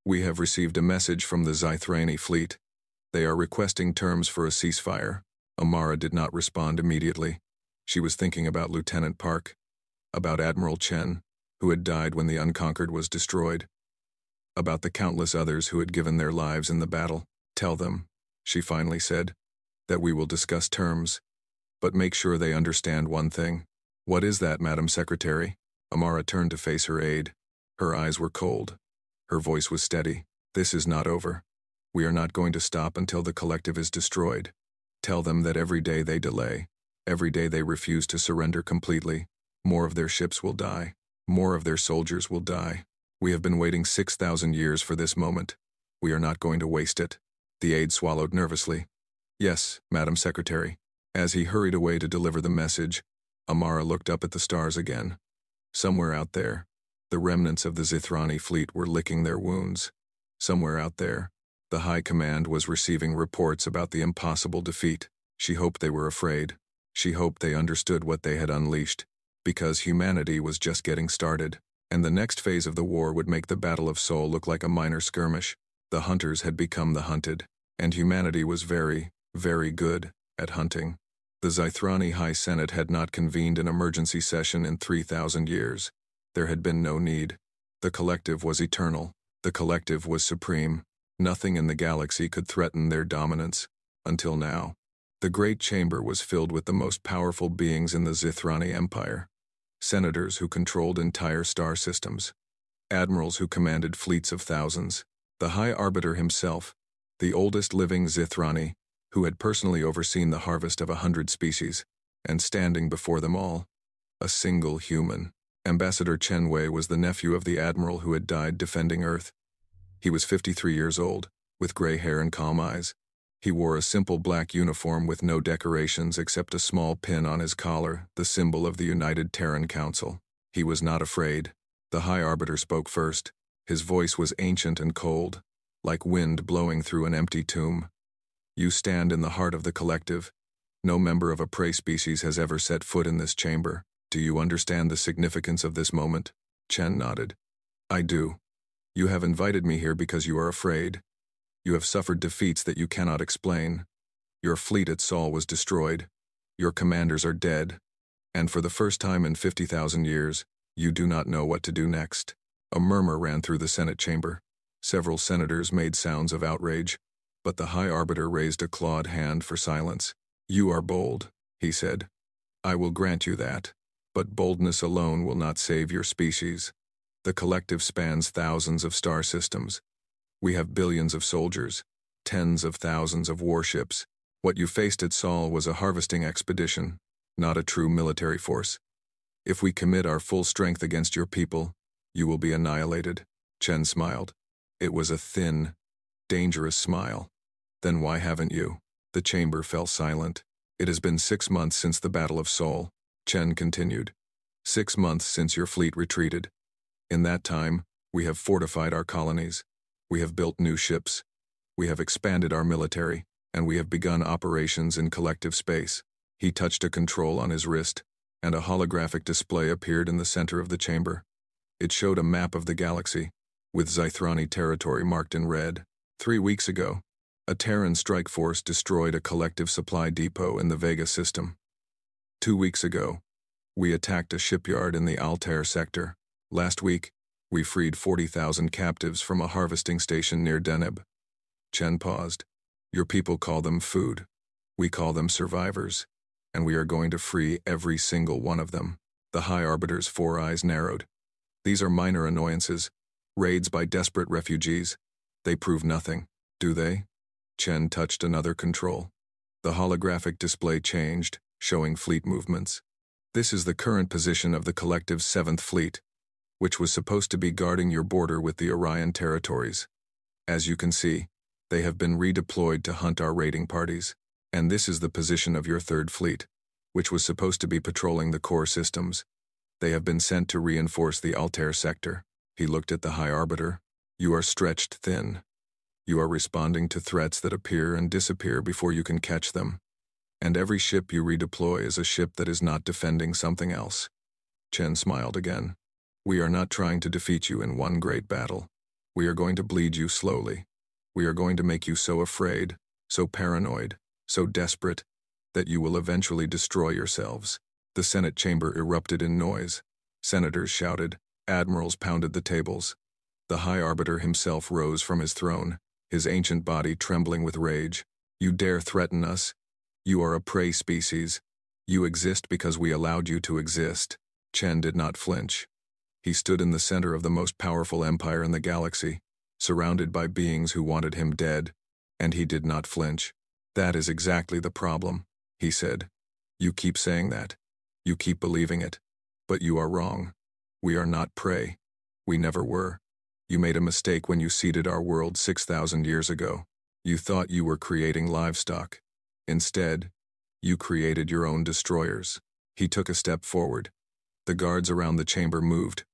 "We have received a message from the Zithrani fleet. They are requesting terms for a ceasefire." Amara did not respond immediately. She was thinking about Lieutenant Park, about Admiral Chen, who had died when the Unconquered was destroyed, about the countless others who had given their lives in the battle. "Tell them," she finally said, "that we will discuss terms, but make sure they understand one thing." "What is that, Madam Secretary?" Amara turned to face her aide. Her eyes were cold. Her voice was steady. "This is not over. We are not going to stop until the collective is destroyed. Tell them that every day they delay, every day they refuse to surrender completely, more of their ships will die. More of their soldiers will die. We have been waiting 6,000 years for this moment. We are not going to waste it." The aide swallowed nervously. "Yes, Madam Secretary." As he hurried away to deliver the message, Amara looked up at the stars again. Somewhere out there, the remnants of the Zithrani fleet were licking their wounds. Somewhere out there, the High Command was receiving reports about the impossible defeat. She hoped they were afraid. She hoped they understood what they had unleashed, because humanity was just getting started, and the next phase of the war would make the Battle of Seoul look like a minor skirmish. The hunters had become the hunted, and humanity was very, very good at hunting. The Zithrani High Senate had not convened an emergency session in 3,000 years. There had been no need. The collective was eternal. The collective was supreme. Nothing in the galaxy could threaten their dominance, until now. The Great Chamber was filled with the most powerful beings in the Zithrani Empire. Senators who controlled entire star systems. Admirals who commanded fleets of thousands. The High Arbiter himself, the oldest living Zithrani, who had personally overseen the harvest of 100 species, and standing before them all, a single human. Ambassador Chen Wei was the nephew of the admiral who had died defending Earth. He was 53 years old, with gray hair and calm eyes. He wore a simple black uniform with no decorations except a small pin on his collar, the symbol of the United Terran Council. He was not afraid. The High Arbiter spoke first. His voice was ancient and cold, like wind blowing through an empty tomb. "You stand in the heart of the collective. No member of a prey species has ever set foot in this chamber. Do you understand the significance of this moment?" Chen nodded. "I do. You have invited me here because you are afraid. You have suffered defeats that you cannot explain. Your fleet at Seoul was destroyed. Your commanders are dead. And for the first time in 50,000 years, you do not know what to do next. A murmur ran through the Senate chamber. Several senators made sounds of outrage, but the High Arbiter raised a clawed hand for silence. "You are bold," he said. "I will grant you that. But boldness alone will not save your species. The collective spans thousands of star systems. We have billions of soldiers, tens of thousands of warships. What you faced at Sol was a harvesting expedition, not a true military force. If we commit our full strength against your people, you will be annihilated." Chen smiled. It was a thin, dangerous smile. "Then why haven't you?" The chamber fell silent. "It has been 6 months since the Battle of Sol," Chen continued. 6 months since your fleet retreated. In that time, we have fortified our colonies. We have built new ships. We have expanded our military, and we have begun operations in collective space." He touched a control on his wrist, and a holographic display appeared in the center of the chamber. It showed a map of the galaxy, with Zythrani territory marked in red. 3 weeks ago, a Terran strike force destroyed a collective supply depot in the Vega system. 2 weeks ago, we attacked a shipyard in the Altair sector. Last week, we freed 40,000 captives from a harvesting station near Deneb. Chen paused. "Your people call them food. We call them survivors, and we are going to free every single one of them." The High Arbiter's 4 eyes narrowed. "These are minor annoyances, raids by desperate refugees. They prove nothing, do they?" Chen touched another control. The holographic display changed, showing fleet movements. "This is the current position of the collective's 7th Fleet, which was supposed to be guarding your border with the Orion territories. As you can see, they have been redeployed to hunt our raiding parties. And this is the position of your 3rd Fleet, which was supposed to be patrolling the core systems. They have been sent to reinforce the Altair sector." He looked at the High Arbiter. "You are stretched thin. You are responding to threats that appear and disappear before you can catch them. And every ship you redeploy is a ship that is not defending something else." Chen smiled again. "We are not trying to defeat you in one great battle. We are going to bleed you slowly. We are going to make you so afraid, so paranoid, so desperate, that you will eventually destroy yourselves." The Senate chamber erupted in noise. Senators shouted. Admirals pounded the tables. The High Arbiter himself rose from his throne, his ancient body trembling with rage. "You dare threaten us? You are a prey species. You exist because we allowed you to exist." Chen did not flinch. He stood in the center of the most powerful empire in the galaxy, surrounded by beings who wanted him dead, and he did not flinch. "That is exactly the problem," he said. "You keep saying that. You keep believing it. But you are wrong. We are not prey. We never were. You made a mistake when you seeded our world 6,000 years ago. You thought you were creating livestock. Instead, you created your own destroyers." He took a step forward. The guards around the chamber moved,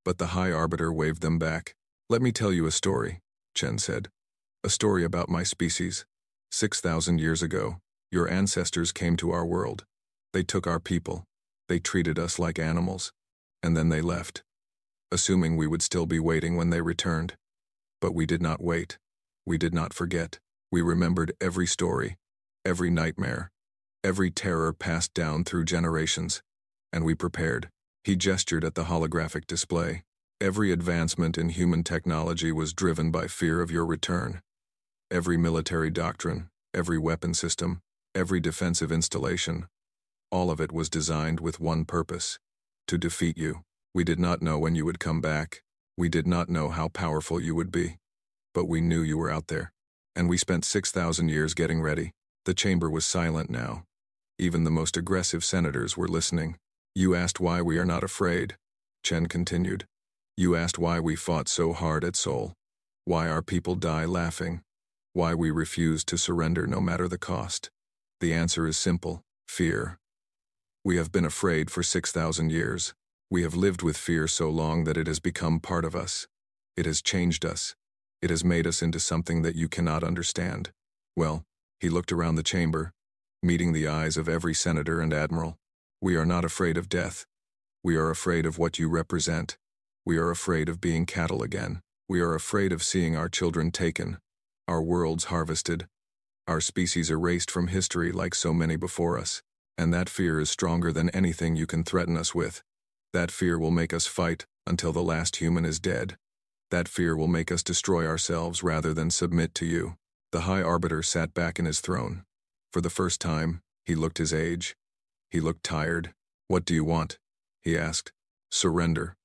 but the High Arbiter waved them back. "Let me tell you a story," Chen said. "A story about my species. 6,000 years ago, your ancestors came to our world. They took our people. They treated us like animals. And then they left, assuming we would still be waiting when they returned. But we did not wait. We did not forget. We remembered every story, every nightmare, every terror passed down through generations. And we prepared." He gestured at the holographic display. "Every advancement in human technology was driven by fear of your return. Every military doctrine, every weapon system, every defensive installation, all of it was designed with one purpose: to defeat you. We did not know when you would come back. We did not know how powerful you would be. But we knew you were out there. And we spent 6,000 years getting ready." The chamber was silent now. Even the most aggressive senators were listening. "You asked why we are not afraid," Chen continued. "You asked why we fought so hard at Sol. Why our people die laughing. Why we refuse to surrender no matter the cost. The answer is simple: fear. We have been afraid for 6,000 years. We have lived with fear so long that it has become part of us. It has changed us. It has made us into something that you cannot understand." Well, he looked around the chamber, meeting the eyes of every senator and admiral. "We are not afraid of death. We are afraid of what you represent. We are afraid of being cattle again. We are afraid of seeing our children taken, our worlds harvested, our species erased from history like so many before us. And that fear is stronger than anything you can threaten us with. That fear will make us fight, until the last human is dead. That fear will make us destroy ourselves rather than submit to you." The High Arbiter sat back in his throne. For the first time, he looked his age. He looked tired. "What do you want?" he asked. "Surrender,"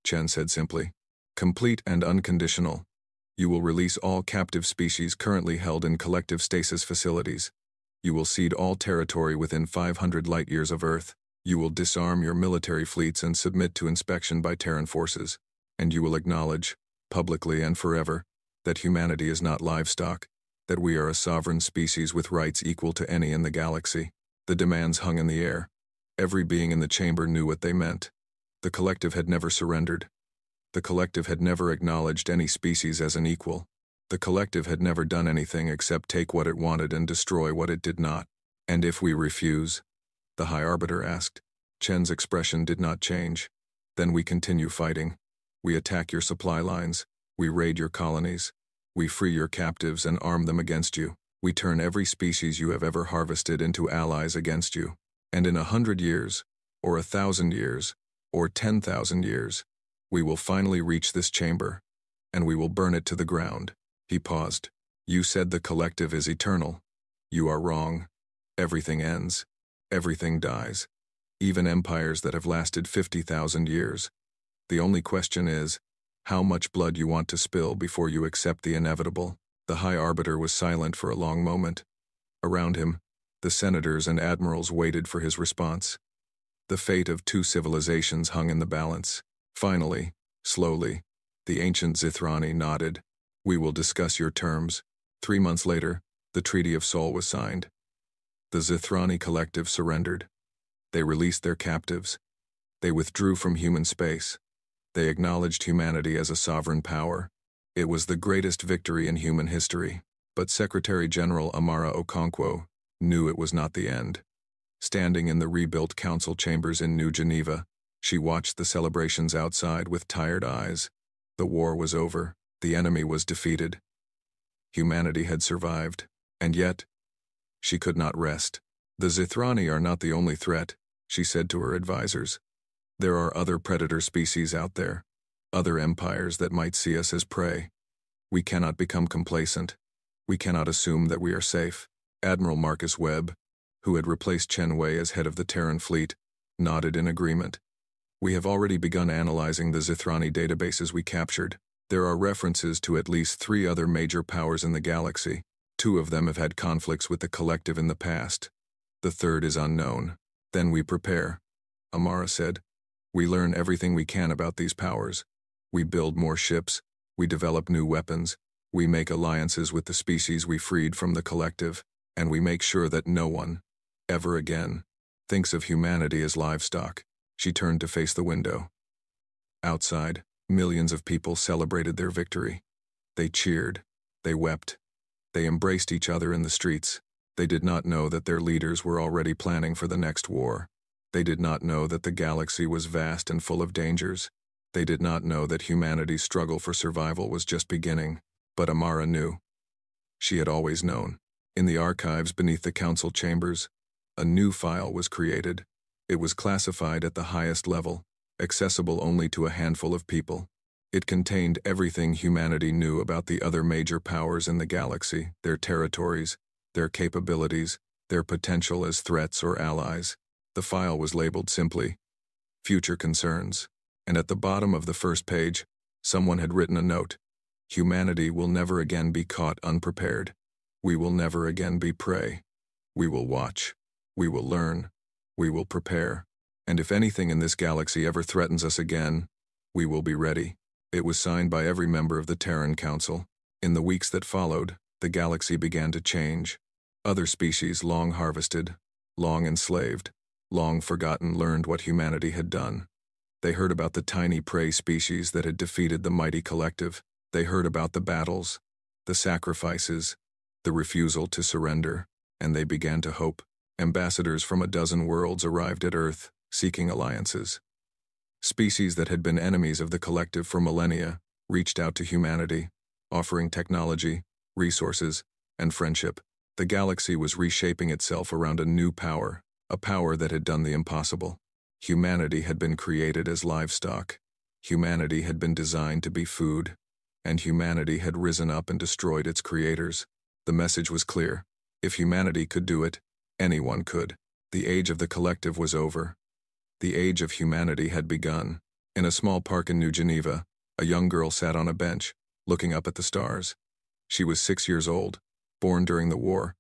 Chen said simply. "Complete and unconditional. You will release all captive species currently held in collective stasis facilities. You will cede all territory within 500 light-years of Earth. You will disarm your military fleets and submit to inspection by Terran forces. And you will acknowledge, publicly and forever, that humanity is not livestock, that we are a sovereign species with rights equal to any in the galaxy." The demands hung in the air. Every being in the chamber knew what they meant. The collective had never surrendered. The collective had never acknowledged any species as an equal. The collective had never done anything except take what it wanted and destroy what it did not. "And if we refuse?" the High Arbiter asked. Chen's expression did not change. "Then we continue fighting. We attack your supply lines. We raid your colonies. We free your captives and arm them against you. We turn every species you have ever harvested into allies against you. And in 100 years, or 1,000 years, or 10,000 years, we will finally reach this chamber, and we will burn it to the ground." He paused. "You said the collective is eternal. You are wrong. Everything ends. Everything dies. Even empires that have lasted 50,000 years. The only question is, how much blood you want to spill before you accept the inevitable." The High Arbiter was silent for a long moment. Around him, the senators and admirals waited for his response. The fate of two civilizations hung in the balance. Finally, slowly, the ancient Zithrani nodded. "We will discuss your terms." 3 months later, the Treaty of Sol was signed. The Zithrani collective surrendered. They released their captives. They withdrew from human space. They acknowledged humanity as a sovereign power. It was the greatest victory in human history. But Secretary General Amara Okonkwo knew it was not the end. Standing in the rebuilt council chambers in New Geneva, she watched the celebrations outside with tired eyes. The war was over. The enemy was defeated. Humanity had survived. And yet, she could not rest. "The Zithrani are not the only threat," she said to her advisors. "There are other predator species out there, other empires that might see us as prey. We cannot become complacent. We cannot assume that we are safe." Admiral Marcus Webb, who had replaced Chen Wei as head of the Terran fleet, nodded in agreement. "We have already begun analyzing the Zithrani databases we captured. There are references to at least 3 other major powers in the galaxy. 2 of them have had conflicts with the collective in the past. The third is unknown." "Then we prepare," Amara said. "We learn everything we can about these powers. We build more ships. We develop new weapons. We make alliances with the species we freed from the collective. And we make sure that no one, ever again, thinks of humanity as livestock." She turned to face the window. Outside, millions of people celebrated their victory. They cheered. They wept. They embraced each other in the streets. They did not know that their leaders were already planning for the next war. They did not know that the galaxy was vast and full of dangers. They did not know that humanity's struggle for survival was just beginning. But Amara knew. She had always known. In the archives beneath the council chambers, a new file was created. It was classified at the highest level, accessible only to a handful of people. It contained everything humanity knew about the other major powers in the galaxy, their territories, their capabilities, their potential as threats or allies. The file was labeled simply, "Future Concerns," and at the bottom of the first page, someone had written a note. "Humanity will never again be caught unprepared. We will never again be prey. We will watch. We will learn. We will prepare. And if anything in this galaxy ever threatens us again, we will be ready." It was signed by every member of the Terran Council. In the weeks that followed, the galaxy began to change. Other species long harvested, long enslaved, long forgotten learned what humanity had done. They heard about the tiny prey species that had defeated the mighty collective. They heard about the battles, the sacrifices, the refusal to surrender, and they began to hope. Ambassadors from a dozen worlds arrived at Earth, seeking alliances. Species that had been enemies of the collective for millennia reached out to humanity, offering technology, resources, and friendship. The galaxy was reshaping itself around a new power, a power that had done the impossible. Humanity had been created as livestock. Humanity had been designed to be food, and humanity had risen up and destroyed its creators. The message was clear. If humanity could do it, anyone could. The age of the collective was over. The age of humanity had begun. In a small park in New Geneva, a young girl sat on a bench, looking up at the stars. She was 6 years old, born during the war.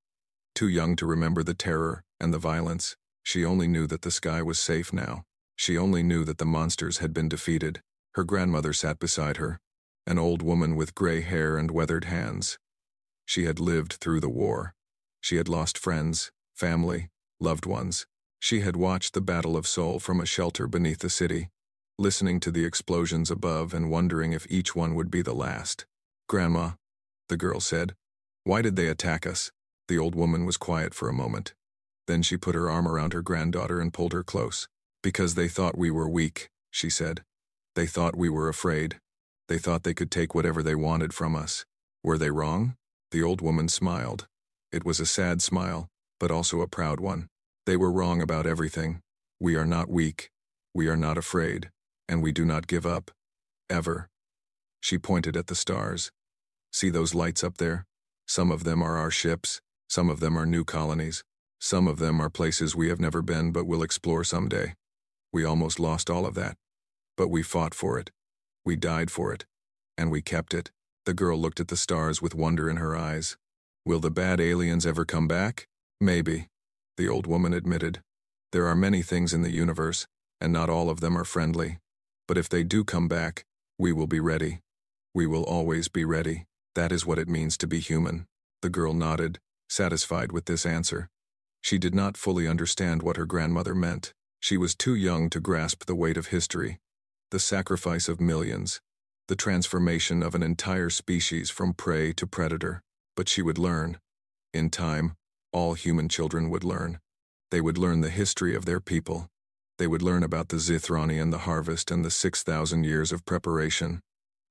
Too young to remember the terror and the violence. She only knew that the sky was safe now. She only knew that the monsters had been defeated. Her grandmother sat beside her, an old woman with gray hair and weathered hands. She had lived through the war. She had lost friends, family, loved ones. She had watched the Battle of Seoul from a shelter beneath the city, listening to the explosions above and wondering if each one would be the last. "Grandma," the girl said, "why did they attack us?" The old woman was quiet for a moment. Then she put her arm around her granddaughter and pulled her close. "Because they thought we were weak," she said. "They thought we were afraid. They thought they could take whatever they wanted from us. Were they wrong?" The old woman smiled. It was a sad smile, but also a proud one. "They were wrong about everything. We are not weak. We are not afraid. And we do not give up. Ever." She pointed at the stars. "See those lights up there? Some of them are our ships. Some of them are new colonies. Some of them are places we have never been but will explore someday. We almost lost all of that. But we fought for it. We died for it. And we kept it." The girl looked at the stars with wonder in her eyes. "Will the bad aliens ever come back?" "Maybe," the old woman admitted. "There are many things in the universe, and not all of them are friendly. But if they do come back, we will be ready. We will always be ready. That is what it means to be human." The girl nodded, satisfied with this answer. She did not fully understand what her grandmother meant. She was too young to grasp the weight of history, the sacrifice of millions, the transformation of an entire species from prey to predator. But she would learn. In time, all human children would learn. They would learn the history of their people. They would learn about the Zithrani and the harvest and the 6,000 years of preparation.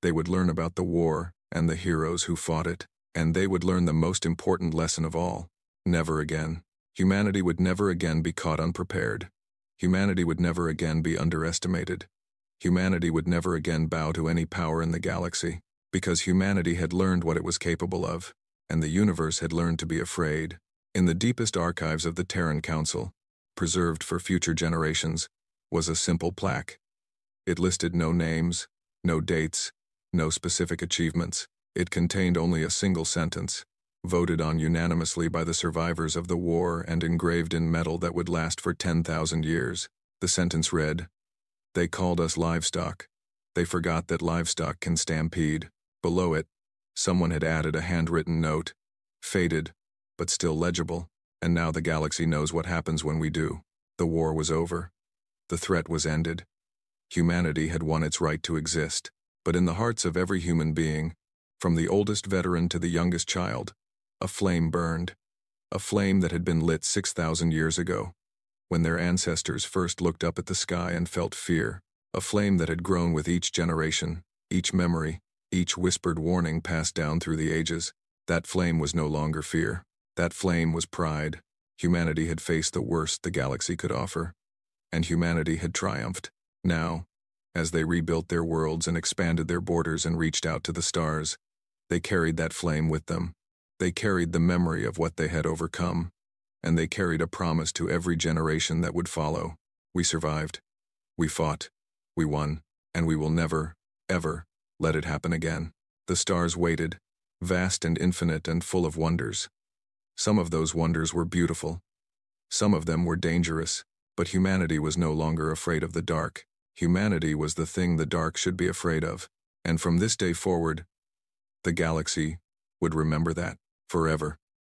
They would learn about the war and the heroes who fought it. And they would learn the most important lesson of all. Never again. Humanity would never again be caught unprepared. Humanity would never again be underestimated. Humanity would never again bow to any power in the galaxy, because humanity had learned what it was capable of, and the universe had learned to be afraid. In the deepest archives of the Terran Council, preserved for future generations, was a simple plaque. It listed no names, no dates, no specific achievements. It contained only a single sentence, voted on unanimously by the survivors of the war and engraved in metal that would last for 10,000 years. The sentence read, "They called us livestock. They forgot that livestock can stampede." Below it, someone had added a handwritten note, faded, but still legible, "And now the galaxy knows what happens when we do." The war was over. The threat was ended. Humanity had won its right to exist. But in the hearts of every human being, from the oldest veteran to the youngest child, a flame burned. A flame that had been lit 6,000 years ago, when their ancestors first looked up at the sky and felt fear. A flame that had grown with each generation, each memory, each whispered warning passed down through the ages. That flame was no longer fear. That flame was pride. Humanity had faced the worst the galaxy could offer, and humanity had triumphed. Now, as they rebuilt their worlds and expanded their borders and reached out to the stars, they carried that flame with them. They carried the memory of what they had overcome, and they carried a promise to every generation that would follow. We survived. We fought. We won. And we will never, ever, let it happen again. The stars waited, vast and infinite and full of wonders. Some of those wonders were beautiful. Some of them were dangerous, but humanity was no longer afraid of the dark. Humanity was the thing the dark should be afraid of. And from this day forward, the galaxy would remember that forever.